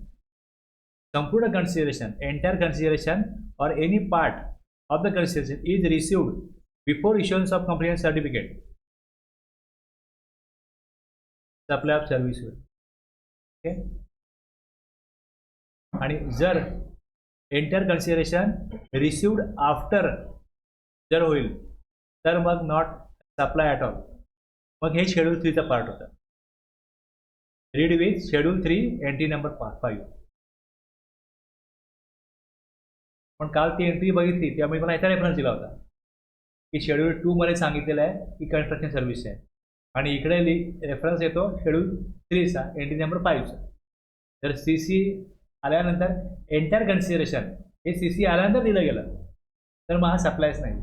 संपूर्ण consideration, entire consideration or any part of the consideration is received before issuance of completion certificate, supply of service होईल. ओके. आणि जर एंटायर कन्सिडरेशन रिसिव्ड आफ्टर जर होईल तर मग नॉट सप्लाय ॲट ऑल, मग हे शेड्यूल 3चा पार्ट होतं. Read with schedule 3 entry number 5. पण काल ती एंट्री बघितली त्यामुळे मला याचा रेफरन्स दिला होता की शेड्यूल 2 मध्ये सांगितलेलं आहे की कन्स्ट्रक्शन सर्व्हिस आहे आणि इकडे रेफरन्स येतो शेड्यूल 3चा एंट्री नंबर 5चा. तर CC आल्यानंतर एंटायर कन्सिडरेशन हे CC आल्यानंतर दिलं गेलं तर मग हा सप्लायच नाही.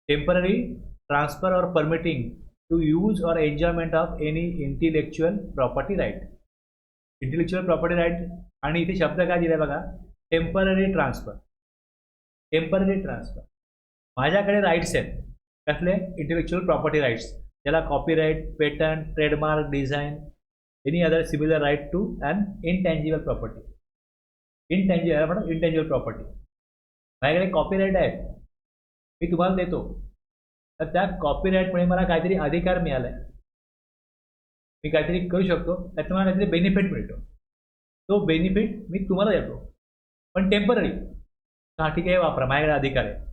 Temporary transfer or permitting to use or enjoyment of any intellectual property right. Intellectual property right आणि इथे शब्द काय दिला बघा, टेम्पररी ट्रान्सफर. टेम्पररी ट्रान्सफर, माझ्याकडे राईट्स आहेत कसले, इंटेलेक्चुअल प्रॉपर्टी राईट्स, ज्याला copyright, patent, trademark, design, any other similar right to and intangible property. Intangible property माझ्याकडे कॉपीराईट आहे, मी तुम्हाला देतो, तर त्या कॉपीराईटमुळे मला काहीतरी अधिकार मिळाला आहे, मी काहीतरी करू शकतो, त्याचा मला काहीतरी बेनिफिट मिळतो. तो बेनिफिट मी तुम्हाला देतो पण टेम्पररी. हा ठीक आहे, वापरा, माझ्याकडे अधिकार आहे.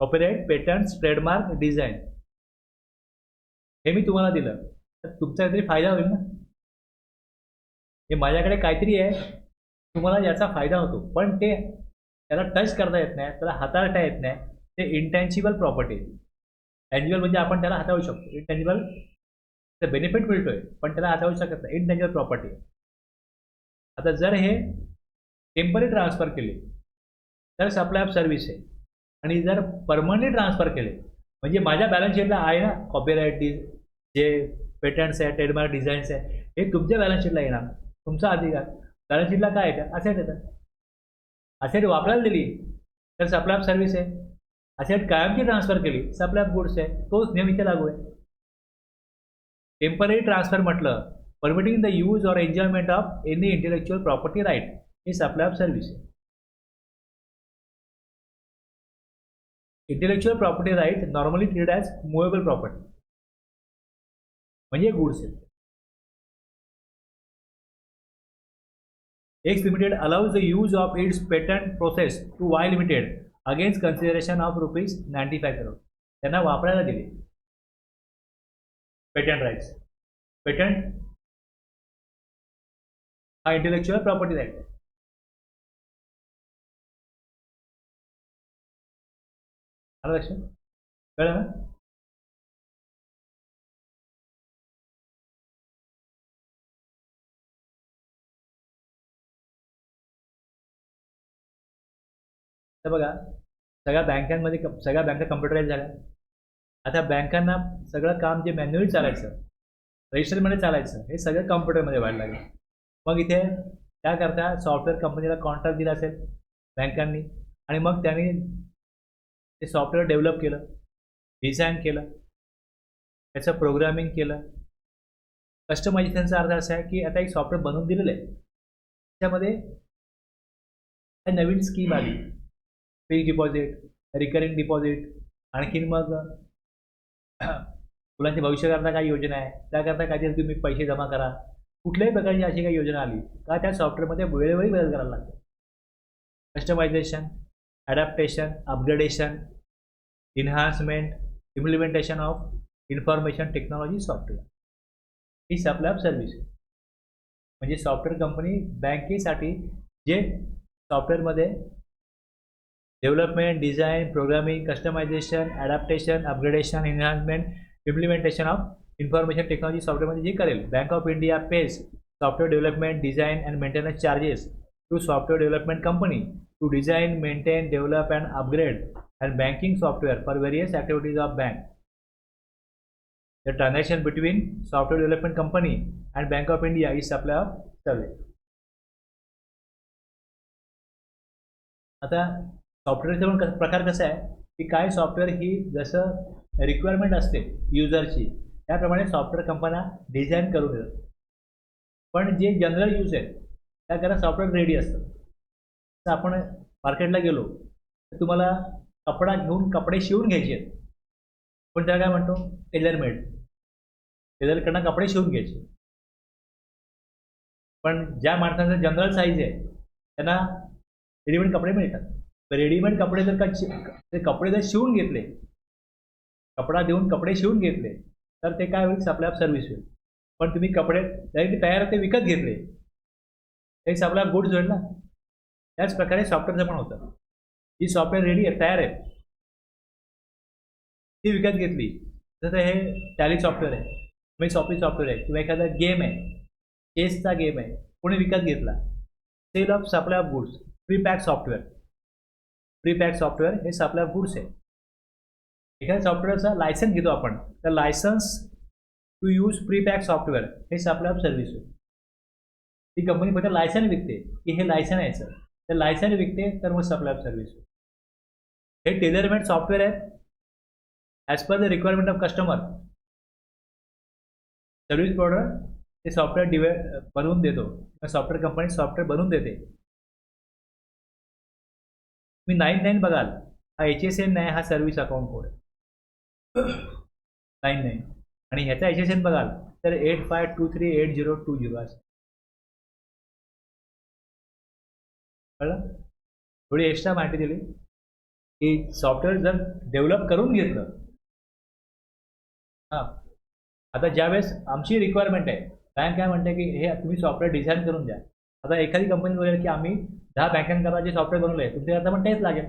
कॉपीराईट, पेटंट्स, ट्रेडमार्क, डिझाईन हे मी तुम्हाला दिलं तर तुमचा काहीतरी फायदा होईल ना. हे माझ्याकडे काहीतरी आहे, तुम्हाला याचा फायदा होतो, पण ते त्याला टच करता येत नाही, त्याला हाताळता येत नाही. ते इंटँजिबल प्रॉपर्टी. टँजिबल म्हणजे आपण त्याला हाताळू शकतो, इंटँजिबल तर बेनिफिट मिळतोय पण त्याला हाताळू शकत नाही, इंटँजिबल प्रॉपर्टी. आता जर हे टेम्पररी ट्रान्सफर केले तर सप्लाय ऑफ सर्व्हिस आहे, आणि जर परमनंटली ट्रान्सफर केले म्हणजे माझ्या बॅलन्स शीटला आहे ना कॉपीराईट, जे पेटंट्स आहे, ट्रेडमार्क, डिझाईन्स आहे, हे तुमच्या बॅलन्स शीटला येणार, तुमचा अधिकार. बॅलन्स शीटला काय येतं, असेट येतं. असेट वापरायला दिली तर सप्लाय ऑफ सर्व्हिस आहे, असेट कायमची ट्रान्सफर केली सप्लाय ऑफ गुड्स आहे, तोच नियम इथे लागू आहे. टेम्पररी ट्रान्सफर म्हटलं, permitting the use or enjoyment of any intellectual property right, हे सप्लाय ऑफ सर्व्हिस आहे. Intellectual property right normally treated as movable property म्हणजे गुड्स आहेत. X Limited allows the use of its patent process to Y Limited against consideration of rupees 95 crore. त्यांना वापरायला दिले patent rights. Patent हा intellectual property right आहे. आलं लक्षात? कळलं ना? तर बघा, सगळ्या बँकांमध्ये सगळ्या बँका कम्प्युटराइज झाल्या. आता बँकांना सगळं काम जे मॅन्युअली चालायचं, रजिस्टरमध्ये चालायचं, हे सगळं कम्प्युटरमध्ये व्हायला लागलं. मग इथे त्याकरता सॉफ्टवेअर कंपनीला कॉन्ट्रॅक्ट दिला असेल बँकांनी, आणि मग त्यांनी ते सॉफ्टवेअर डेव्हलप केलं, डिझाईन केलं, त्याचं प्रोग्रामिंग केलं. कस्टमायझेशनचा अर्थ असा आहे की आता एक सॉफ्टवेअर बनवून दिलेलं आहे, त्याच्यामध्ये नवीन स्कीम आली, फिक्स डिपॉझिट, रिकरिंग डिपॉझिट, आणखीन मग मुलांच्या भविष्याकरता काही योजना आहे, त्याकरता काहीतरी तुम्ही पैसे जमा करा. कुठल्याही प्रकारची अशी काही योजना आली का त्या सॉफ्टवेअरमध्ये वेळोवेळी बदल करायला लागतो. Customisation, adaptation, upgradation, enhancement, implementation of information technology software, ही सप्लाय ऑफ सर्व्हिस. म्हणजे सॉफ्टवेअर कंपनी बँकेसाठी जे सॉफ्टवेअरमध्ये development, design, programming, customisation, adaptation, upgradation, enhancement, implementation of information technology सॉफ्टवेअरमध्ये जे करेल. Bank of India pays software development, design and maintenance charges to software development company to design, maintain, develop and upgrade and banking software for various activities of bank. The transaction between software development company and Bank of India is supply of service. आता सॉफ्टवेअरचा पण प्रकार कसा आहे की काय software ही जसं requirement असते युजरची त्याप्रमाणे सॉफ्टवेअर कंपन्या डिझाईन करून देतात. पण जे जनरल यूज आहे त्याकरता सॉफ्टवेअर रेडी असतं. तर आपण मार्केटला गेलो तर तुम्हाला कपडा घेऊन कपडे शिवून घ्यायचे आहेत, पण त्याला काय म्हणतो टेलरमेड. टेलरकडनं कपडे शिवून घ्यायचे. पण ज्या माणसाचं जनरल साईज आहे त्यांना रेडीमेड कपडे मिळतात. तर रेडीमेड कपडे जर ते कपडे जर शिवून घेतले, कपडा देऊन कपडे शिवून घेतले तर ते काय होईल, सप्लाय ऑफ सर्व्हिस होईल. पण तुम्ही कपडे डायरेक्ट तयार ते विकत घेतले, ते सप्लाय ऑफ गुड्स होईल ना. त्याच प्रकारे सॉफ्टवेअरचं पण होतं. जी सॉफ्टवेअर रेडी आहे, तयार आहे, ती विकत घेतली. जसं हे टॅली सॉफ्टवेअर आहे, MS ऑफिस सॉफ्टवेअर आहे, किंवा एखादा गेम आहे, चेसचा गेम आहे, कोणी विकत घेतला. Sale of supply of goods, prepack software. Prepack software हे सप्लाय ऑफ गुड्स आहे. एखाद्या सॉफ्टवेअरचा लायसन्स घेतो आपण, तर licence to use prepack software हे सप्लाय ऑफ सर्व्हिस होईल. ती कंपनी फक्त लायसन्स विकते की हे लायसन आहे सर, तर लायसन्स विकते तर मग सप्लाय ऑफ सर्व्हिस होईल. हे टेलरमेड सॉफ्टवेअर आहे as per the requirement of customer. Service provider ते सॉफ्टवेअर बनवून देतो, सॉफ्टवेअर कंपनी सॉफ्टवेअर बनवून देते. तुम्ही 99 बघाल, हा HSN नाही, हा सर्व्हिस अकाउंट कोड आहे 99. आणि ह्याचा HSN बघाल तर 85238020 असं. कळलं? थोडी एक्स्ट्रा माहिती दिली की सॉफ्टवेअर जर डेव्हलप करून घेतलं. हां, आता ज्यावेळेस आमची रिक्वायरमेंट आहे, बँक काय म्हणते की हे तुम्ही सॉफ्टवेअर डिझाईन करून द्या. आता एखादी कंपनी बोलेल की आम्ही 10 बँकांकरता जे सॉफ्टवेअर बनवलं आहे तुमच्याकरता पण तेच लागेल.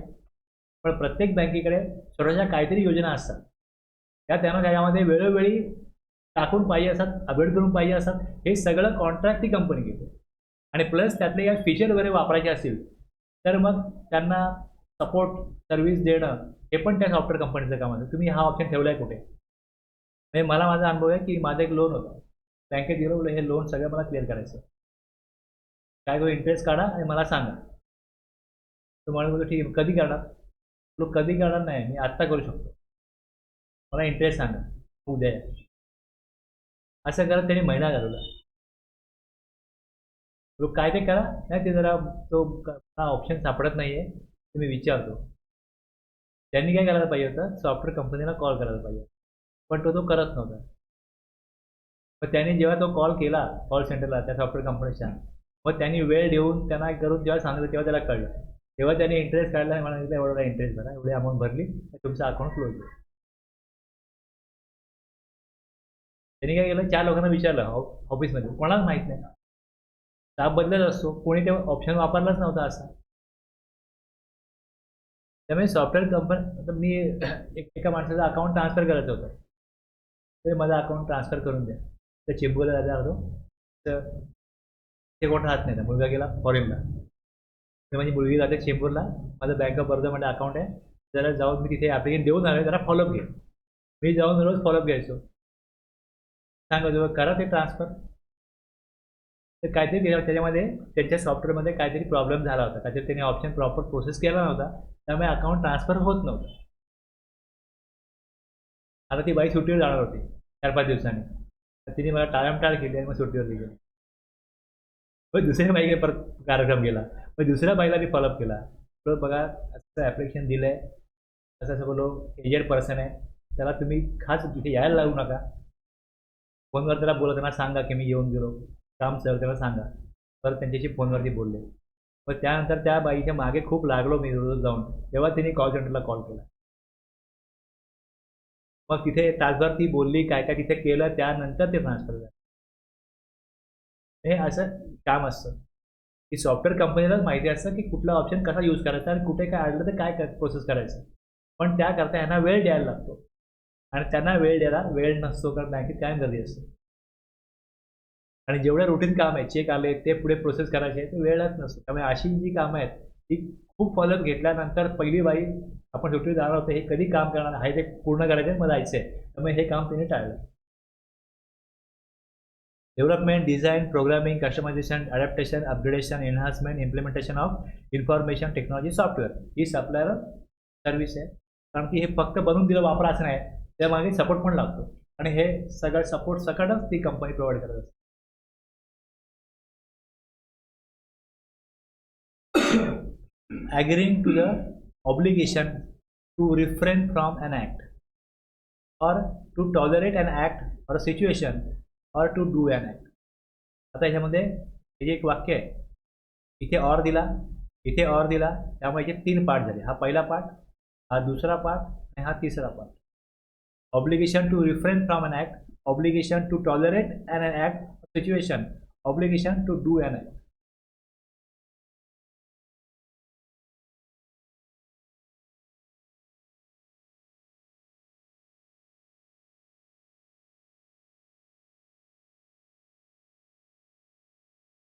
पण प्रत्येक बँकेकडे स्वतःच्या काहीतरी योजना असतात, त्यांना त्याच्यामध्ये वेळोवेळी टाकून पाहिजे असतात, अपडेट करून पाहिजे असतात. हे सगळं कॉन्ट्रॅक्ट ती कंपनी घेते. आणि प्लस त्यातले काही फीचर वगैरे वापरायचे असतील तर मग त्यांना सपोर्ट सर्व्हिस देणं हे पण त्या सॉफ्टवेअर कंपनीचं काम आहे. तुम्ही हा ऑप्शन ठेवला आहे कुठे? म्हणजे मला माझा अनुभव आहे की माझं एक लोन होतं, बँकेत गेलो, बोललो हे लोन सगळं मला क्लिअर करायचं, काय तो इंटरेस्ट काढा आणि मला सांगा. तुम्हाला बोलतो ठीक आहे, कधी करणार? बोलो कधी करणार नाही, मी आत्ता करू शकतो, मला इंटरेस्ट सांगा, उद्या या. असं करत त्यांनी महिना घालवला. काय ते करा, नाही ते जरा तो ऑप्शन सापडत नाही आहे, ते मी विचारतो. त्यांनी काय करायला पाहिजे होतं, सॉफ्टवेअर कंपनीला कॉल करायला पाहिजे, पण तो करत नव्हता. पण त्याने जेव्हा तो कॉल केला कॉल सेंटरला त्या सॉफ्टवेअर कंपनीच्या, मग त्यांनी वेळ देऊन त्यांना करून जेव्हा सांगितलं तेव्हा त्याला कळलं. तेव्हा त्यांनी इंटरेस्ट काढला आणि मला सांगितलं एवढा इंटरेस्ट भरा, एवढी अमाऊंट भरली तुमचं अकाउंट क्लोज होईल. त्यांनी काय केलं, 4 लोकांना विचारलं ऑफिसमध्ये, कोणालाच माहीत नाही. स्टाफ बदलत असतो, कोणी ते ऑप्शन वापरलाच नव्हता असा. त्यामुळे सॉफ्टवेअर कंपनी मी एका माणसाचं अकाउंट ट्रान्सफर करायचं होतं, ते माझं अकाउंट ट्रान्सफर करून द्या. त्या चेंबूरला जायला होतो, तर ते कोण राहत नाही. मुलगा गेला फॉरेनला, तर माझी मुलगी जाते चेंबूरला, माझं बँक ऑफ बरोडामध्ये अकाउंट आहे, जरा जाऊन मी तिथे ॲप्लिकेशन देऊन आलो, जरा फॉलोअप घे. मी जाऊन रोज फॉलोअप घ्यायचो, सांगायचो करा ते ट्रान्सफर. तर काहीतरी त्याच्यामध्ये त्यांच्या सॉफ्टवेअरमध्ये काहीतरी प्रॉब्लेम झाला होता, काहीतरी त्यांनी ऑप्शन प्रॉपर प्रोसेस केला नव्हता, त्यामुळे अकाउंट ट्रान्सफर होत नव्हतं. आता ती बाई सुट्टीवर जाणार होती 4-5 दिवसांनी, तर तिने मला टाळमटाळ केली आणि मग सुट्टीवर गेली. मग दुसऱ्या बाईकडे परत कार्यक्रम गेला, मग दुसऱ्या बाईला मी फॉलोअप केला. तर बघा असं ॲप्लिकेशन दिलं आहे, असं असं बोलो एजेड पर्सन आहे, त्याला तुम्ही खास तिथे यायला लागू नका. फोनवर त्याला बोला, त्यांना सांगा की मी येऊन गेलो, काम सर त्याला सांगा. तर त्यांच्याशी फोनवरती बोलले. मग त्यानंतर त्या बाईच्या मागे खूप लागलो मी रोज जाऊन, तेव्हा तिने कॉल सेंटरला कॉल केला. मग तिथे तासभर ती बोलली, काय काय तिथे केलं, त्यानंतर ते ट्रान्सफर झालं. हे असं काम असतं की सॉफ्टवेअर कंपनीलाच माहिती असतं की कुठला ऑप्शन कसा यूज करायचा आणि कुठे काय अडलं तर काय प्रोसेस करायचं. पण त्याकरता ह्यांना वेळ द्यायला लागतो आणि त्यांना वेळ द्यायला वेळ नसतो, कारण बँकेत काय गर्दी असते. आणि जेवढं रुटीन काम आहे, चेक आले ते पुढे प्रोसेस करायचे, ते वेळच नसतो. त्यामुळे अशी जी कामं आहेत ती खूप फॉलोअप घेतल्यानंतर पहिली बाई आपण सुट्टीवर जाणार होतो, हे कधी काम करणार आहे ते पूर्ण करायचं मला जायचं आहे, त्यामुळे हे काम तिने टाळलं. Development, design, programming, customisation, adaptation, upgradation, enhancement, implementation of information technology software ही सप्लायर सर्व्हिस आहे. कारण की हे फक्त बनवून दिलं वापरायचं नाही, त्यामागे सपोर्ट पण लागतो आणि हे सगळं सपोर्ट सकटच ती कंपनी प्रोव्हाइड करत असते. Agreeing to the obligation to refrain from an act or to tolerate an act or a situation or to do an act. आता याच्यामध्ये हे जे एक वाक्य आहे, इथे और दिला, इथे और दिला, त्यामुळे याचे 3 पार्ट झाले. हा पहिला पार्ट, हा दुसरा पार्ट आणि हा तिसरा part. Obligation to refrain from an act, obligation to tolerate an act or situation, obligation to do an act.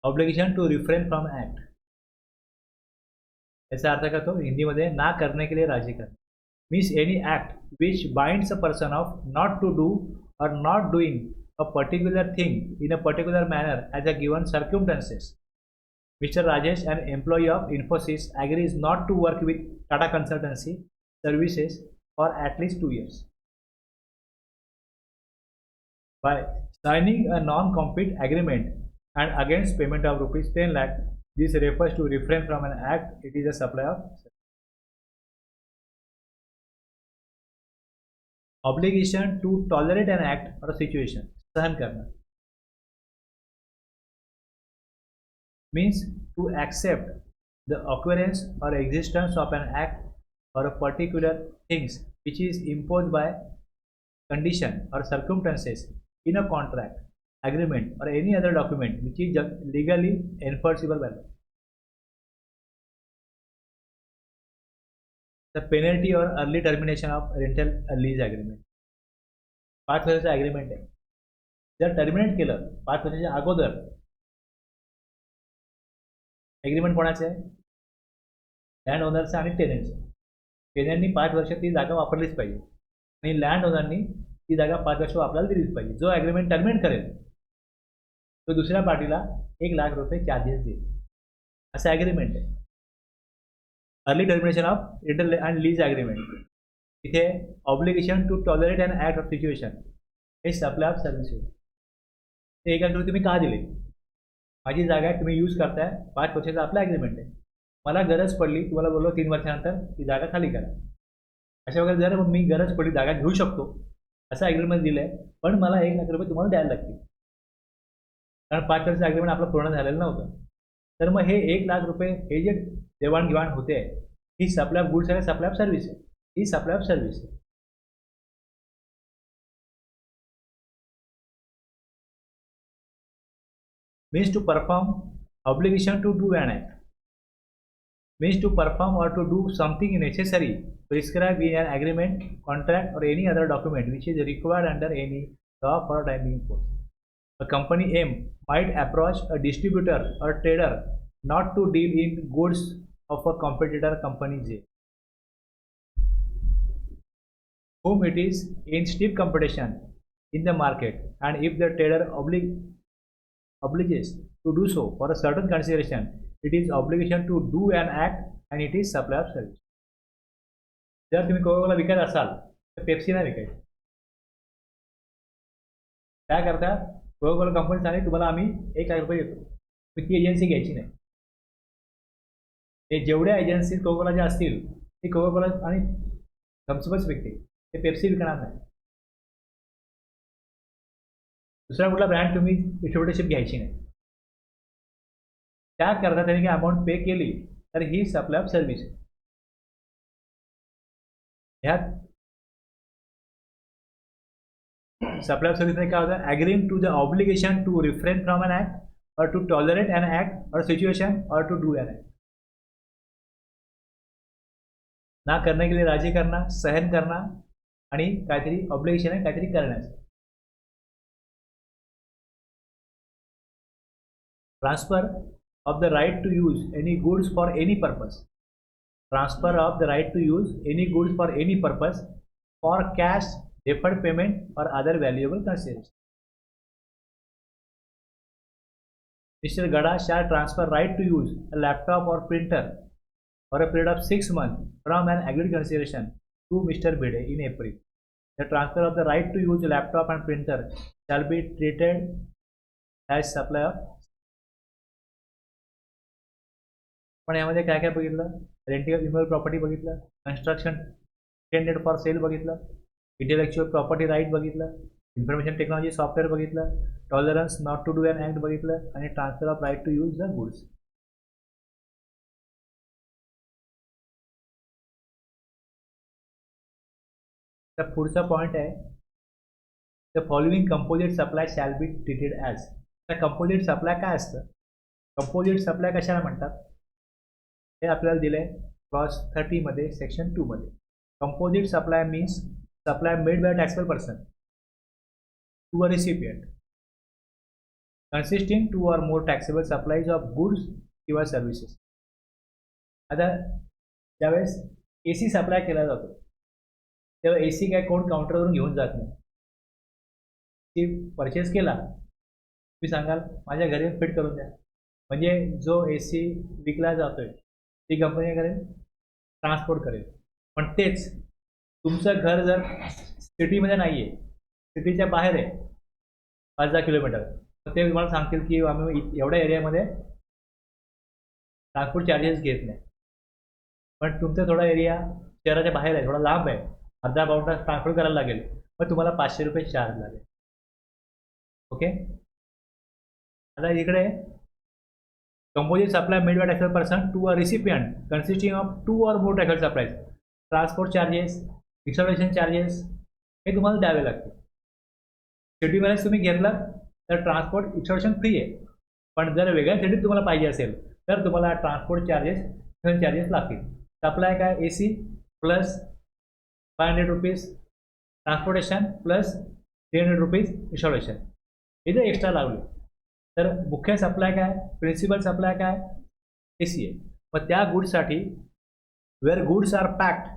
Obligation to refrain from act, याचा अर्थ करतो हिंदीमध्ये ना करने के लिए राजी करणे. Means any act which binds a person of not to do or not doing a particular thing in a particular manner as a given circumstances. Mr. Rajesh, an employee of Infosys, agrees not to work with Tata Consultancy Services for at least 2 years. By signing a non-compete agreement and against payment of rupees 10 lakh, this refers to refrain from an act. It is a supply of obligation to tolerate an act or a situation. सहन करना means to accept the occurrence or existence of an act or a particular things which is imposed by condition or circumstances in a contract, agreement or any other document which is legally enforceable by law. The penalty or early termination of rental lease agreement. 5 वर्षाचं agreement आहे, जर terminate केलं 5 वर्षाच्या अगोदर, agreement कोणाचं आहे, land ओनरचं आणि टेनंटचं. टेनंटनी 5 वर्ष ती जागा वापरलीच पाहिजे आणि लँड ओनरनी ती जागा 5 वर्ष वापरायला दिलीच पाहिजे. जो ॲग्रीमेंट टर्मिनेट करेल तो दुसऱ्या पार्टीला 1 लाख रुपये चार्जेस देईल, असं ॲग्रीमेंट आहे. Early termination of rental and lease agreement, इथे obligation to tolerate and act of situation, हे सप्लाय ऑफ सर्व्हिसेस. ते 1 लाख रुपये तुम्ही का दिले, माझी जागा आहे, तुम्ही यूज करताय, 5 वर्षाचा आपला ॲग्रीमेंट आहे, मला गरज पडली, तुम्हाला बोललो 3 वर्षानंतर ती जागा खाली करा. अशा वगैरे जर मी गरज पडली जागा घेऊ शकतो असं ॲग्रीमेंट दिलं आहे, पण मला 1 लाख रुपये तुम्हाला द्यायला लागतील, कारण 5 वर्षाचं ॲग्रीमेंट आपलं पूर्ण झालेलं नव्हतं. तर मग हे 1,00,000 रुपये हे जे देवाणघेवाण होते ही सप्लाय ऑफ गुड्स आहे, सप्लाय ऑफ सर्व्हिस आहे. ही सप्लाय ऑफ सर्व्हिस आहे. Means to perform obligation to do an act. means to perform or to do something necessary prescribed in an agreement, contract, or any other document which is required under any law for time being force. A company M might approach a distributor or trader not to deal in goods of a competitor company J, whom it is in stiff competition in the market, and if the trader obliges to do so for a certain consideration, it is obligation to do an act and it is supply of service. जर तुम्ही Coca Cola विकत असाल तर Pepsi नाही विकायची. काय करता, Coca Cola company सांगते तुम्हाला आम्ही 1,00,000 रुपये देतो, पण ती एजन्सी घ्यायची नाही. ते जेवढ्या एजन्सी कोकाकोलाच्या असतील ते कोकाकोला आणि थम्सअपच विकते, ते पेप्सी विकणार नाही. दुसरा कुठला ब्रँड तुम्ही डिस्ट्रिब्युटरशिप घ्यायची नाही. त्याकरता त्यांनी काही अमाऊंट पे केली तर ही सप्लाय ऑफ सर्व्हिस आहे. ह्यात सप्लाय ऑफ सर्व्हिसमध्ये काय होतं, agreeing to the obligation to refrain from an act or to tolerate an act or situation or to do an act. ना करने के लिए राजी करना, सहन करना आणि काहीतरी ऑब्लिगेशन आहे काहीतरी करण्याचं. Transfer of the right to use any goods for any purpose. Transfer of the right to use any goods for any purpose for cash, deferred payment or other valuable consideration. Mr. Gada shall transfer right to use a laptop or printer for a period of 6 months from an agreed consideration to Mr. Bide in April. The transfer of the right to use a laptop and printer shall be treated as supply of. पण यामध्ये काय काय बघितलं, rentable immovable property बघितलं, construction tended for sale बघितलं, intellectual property right बघितलं, information technology software बघितलं, tolerance not to do an act बघितलं आणि transfer of right to use the goods. तर पुढचा पॉईंट आहे, the following composite supply shall be treated as. तर composite supply काय असतं, कंपोजिट सप्लाय कशाला म्हणतात हे आपल्याला दिलंय क्लॉज 30 मध्ये सेक्शन 2 मध्ये. Composite supply means supply made by taxable person to a recipient consisting 2 or more taxable supplies of goods किंवा सर्व्हिसेस. आता ज्यावेळेस AC सप्लाय केला जातो तेव्हा AC काय कोण काउंटरवरून घेऊन जात नाही. ती परचेस केला तुम्ही सांगाल माझ्या घरी फिट करून द्या, म्हणजे जो AC विकला जातोय ती कंपनी करेल, ट्रान्सपोर्ट करेल. पण तेच तुमचं घर जर सिटीमध्ये नाही आहे, सिटीच्या बाहेर आहे 5-10 किलोमीटर, तर ते तुम्हाला सांगतील की आम्ही एवढ्या एरियामध्ये ट्रान्सपोर्ट चार्जेस घेत नाही. पण तुमचा थोडा एरिया शहराच्या बाहेर आहे, थोडा लांब आहे, अर्धा पाऊण तास ट्रान्सपोर्ट करायला लागेल, मग तुम्हाला 500 रुपये चार्ज लागेल. ओके. आता इकडे composite supply made by taxable person to a recipient consisting of 2 or more taxable supplies, transport charges, installation charges हे तुम्हाला द्यावे लागतील. सिटीमध्ये तुम्ही घेतलं तर ट्रान्सपोर्ट इन्स्टॉलेशन फ्री आहे, पण जर वेगळ्या सिटीत तुम्हाला पाहिजे असेल तर तुम्हाला ट्रान्सपोर्ट चार्जेस लागतील. सप्लाय काय, AC plus 500 rupees transportation plus 300 rupees installation, इथे एक्स्ट्रा लावले. तर मुख्य सप्लाय काय, प्रिन्सिपल सप्लाय काय, AC आहे. मग त्या गुड्ससाठी where goods are packed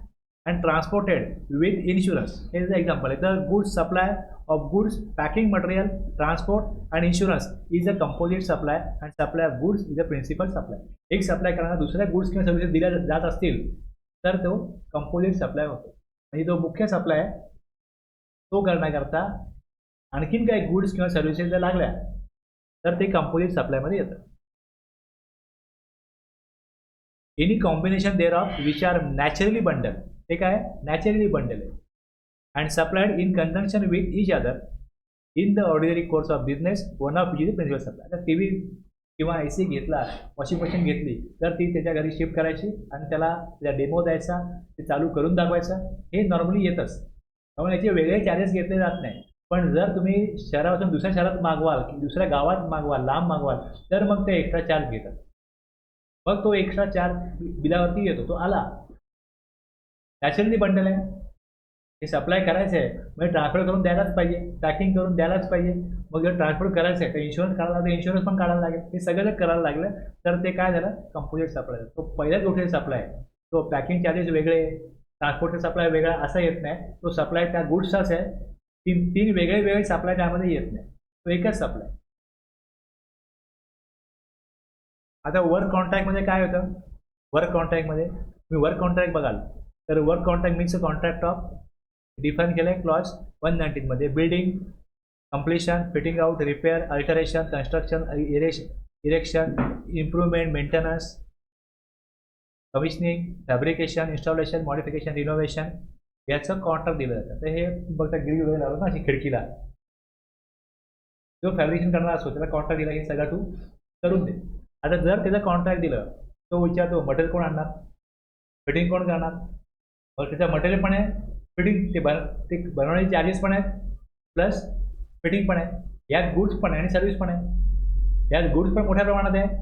and transported with insurance, हे एक्झाम्पल आहे. तर goods supply of goods, packing material, transport and insurance is a composite supply and supply of goods is a principal supply. एक supply करताना दुसऱ्या goods किंवा services दिल्या जात असतील तर तो कंपोजिट सप्लाय होतो. म्हणजे जो मुख्य सप्लाय आहे तो करण्याकरता आणखीन काही गुड्स किंवा सर्व्हिसेस जर लागल्या तर ते कंपोजिट सप्लायमध्ये येतं. Any combination thereof which are naturally bundle, ते काय नॅचरली बंडल आहे, and supplied in conjunction with each other in the ordinary course of business, one of which is principal supply. आता TV किंवा AC घेतला, washing machine घेतली, तर ती त्याच्या घरी शिफ्ट करायची आणि त्याला डेमो द्यायचा, ते चालू करून दाखवायचं. हे नॉर्मली येतच, त्यामुळे याचे वेगळे चार्जेस घेतले जात नाही. पण जर तुम्ही शहरापासून दुसऱ्या शहरात मागवाल की दुसऱ्या गावात मागवाल, लांब मागवाल, तर मग ते एक्स्ट्रा चार्ज घेतात. मग तो एक्स्ट्रा चार्ज बिलावरती येतो, तो आला. नॅचरली बंडल आहे, हे सप्लाय करायचं आहे, म्हणजे ट्रान्सफर करून द्यायलाच पाहिजे, पॅकिंग करून द्यायलाच पाहिजे. मग जर ट्रान्सफर करायचं आहे तर इन्शुरन्स काढायला लागेल, इन्शुरन्स पण काढायला लागेल. हे सगळं जर करायला लागलं तर ते काय झालं, कंपोजिट सप्लाय. तो पहिल्याच गोष्टी सप्लाय आहे, तो पॅकिंग चार्जेस वेगळे, ट्रान्सपोर्टचा सप्लाय वेगळा असा येत नाही. तो सप्लाय त्या गुड्सचाच आहे. तीन वेगळे वेगळे सप्लाय त्यामध्ये येत नाही, तो एकच सप्लाय. आता वर्क कॉन्ट्रॅक्टमध्ये काय होतं, वर्क कॉन्ट्रॅक्टमध्ये तुम्ही वर्क कॉन्ट्रॅक्ट बघाल तर work contract means contract of define केलं आहे क्लॉज 119 मध्ये. Building completion, fitting out, repair, alteration, construction, erection, improvement, maintenance, commissioning, fabrication, installation, modification, renovation याचं कॉन्ट्रॅक्ट दिलं जातं. तर हे बघता ग्रिल वगैरे लावलं ना अशी खिडकीला, जो फॅब्रिकेशन करणार असतो त्याला कॉन्ट्रॅक्ट दिला की सगळं तू करून दे. आता जर त्याचं कॉन्ट्रॅक्ट दिलं, तो विचारतो मटेरियल कोण आणणार, फिटिंग कोण करणार. मग त्याचं मटेरियल पण आहे, फिटिंग ते बनवण्याचे चार्जेस पण आहेत, प्लस फिटिंग पण आहे. यात गुड्स पण आहे आणि सर्व्हिस पण आहे. यात गुड्स पण मोठ्या प्रमाणात आहे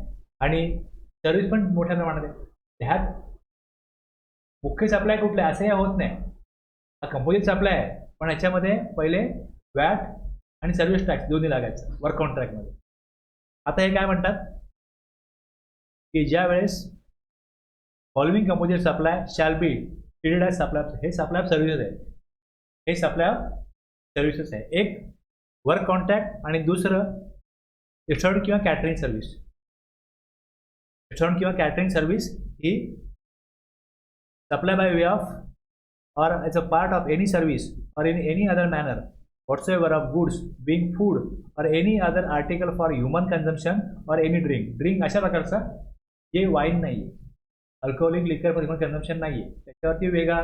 आणि सर्व्हिस पण मोठ्या प्रमाणात आहे. ह्यात मुख्य सप्लाय कुठले असंही होत नाही, हा कंपोजिट सप्लाय आहे. पण ह्याच्यामध्ये पहिले वॅट आणि सर्व्हिस टॅक्स दोन्ही लागायचं वर्क कॉन्ट्रॅक्टमध्ये. आता हे काय म्हणतात की ज्या वेळेस following composite supply shall be treated as supply, हे सप्लाय ऑफ सर्व्हिसेस आहे, हे सप्लाय ऑफ सर्व्हिसेस आहे. एक वर्क कॉन्ट्रॅक्ट आणि दुसरं रेस्टॉरंट किंवा कॅटरिंग सर्व्हिस. रेस्टॉरंट किंवा catering service he supply bye way of or as a part of any service or in any other manner whatsoever of goods being food or any other article for human consumption or any drink अशा प्रकारचा जे wine नाही आहे, alcoholic लिकर for human consumption नाही आहे, त्याच्यावरती वेगळा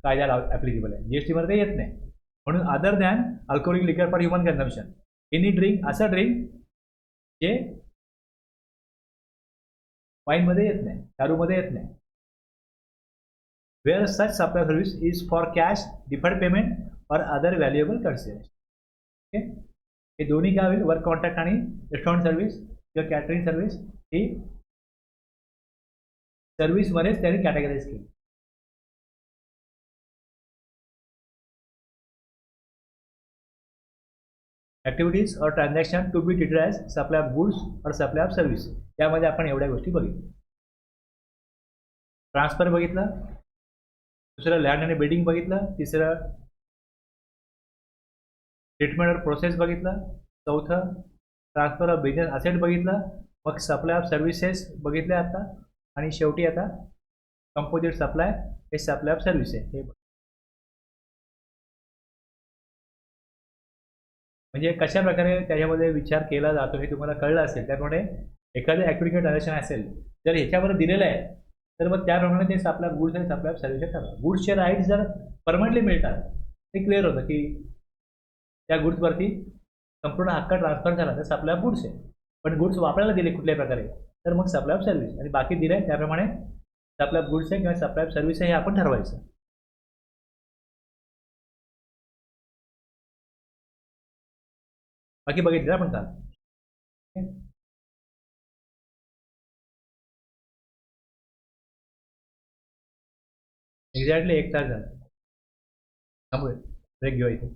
कायदा ॲप्लिकेबल आहे. GST मध्ये येत नाही. म्हणून अदर दॅन अल्कोहोलिक लिकर for human consumption, any drink, असं ड्रिंक जे वाईनमध्ये येत नाही, दारूमध्ये येत नाही. Where such supply service is for cash, deferred payment or other valuable consideration. Okay, हे दोन्ही काय होईल, वर्क कॉन्ट्रॅक्ट आणि रेस्टॉरंट सर्व्हिस किंवा कॅटरिंग सर्व्हिस ही सर्व्हिसमध्येच त्यांनी कॅटेगराईज केली. Activities or transaction to be treated as supply of goods or supply of service. यामध्ये आपण एवढ्या गोष्टी बघितल्या. ट्रान्सफर बघितलं, दुसरं लँड आणि बिल्डिंग बघितलं, तिसरं ट्रीटमेंट और प्रोसेस बघितलं, चौथं ट्रान्सफर ऑफ बिझनेस असेट बघितलं, मग सप्लाय ऑफ सर्व्हिसेस बघितले आता, आणि शेवटी आता कंपोजिट सप्लाय हे सप्लाय ऑफ सर्व्हिसेस. हे म्हणजे कशा प्रकारे त्याच्यामध्ये विचार केला जातो हे तुम्हाला कळलं असेल. त्याप्रमाणे एखादं ॲक्टिव्हिटी ट्रान्झॅक्शन असेल जर ह्याच्यावर दिलेलं आहे तर मग त्याप्रमाणे ते सप्लाय ऑफ गुड्स आणि सप्लाय ऑफ सर्व्हिसेस ठरवतात. गुड्सचे राईट्स जर परमनंटली मिळतात, ते क्लिअर होतं की त्या गुड्सवरती संपूर्ण हक्क ट्रान्सफर झाला तर सप्लाय ऑफ गुड्स आहे. पण गुड्स वापरायला दिले कुठल्याही प्रकारे तर मग सप्लाय ऑफ सर्व्हिस, आणि बाकी दिले त्याप्रमाणे सप्लाय ऑफ गुड्स आहे किंवा सप्लाय ऑफ सर्व्हिस आहे हे आपण ठरवायचं. बाकी बघितलं आपण का एक्झॅक्टली 1 तास झाला. थांबूया, ब्रेक घेऊया इथे.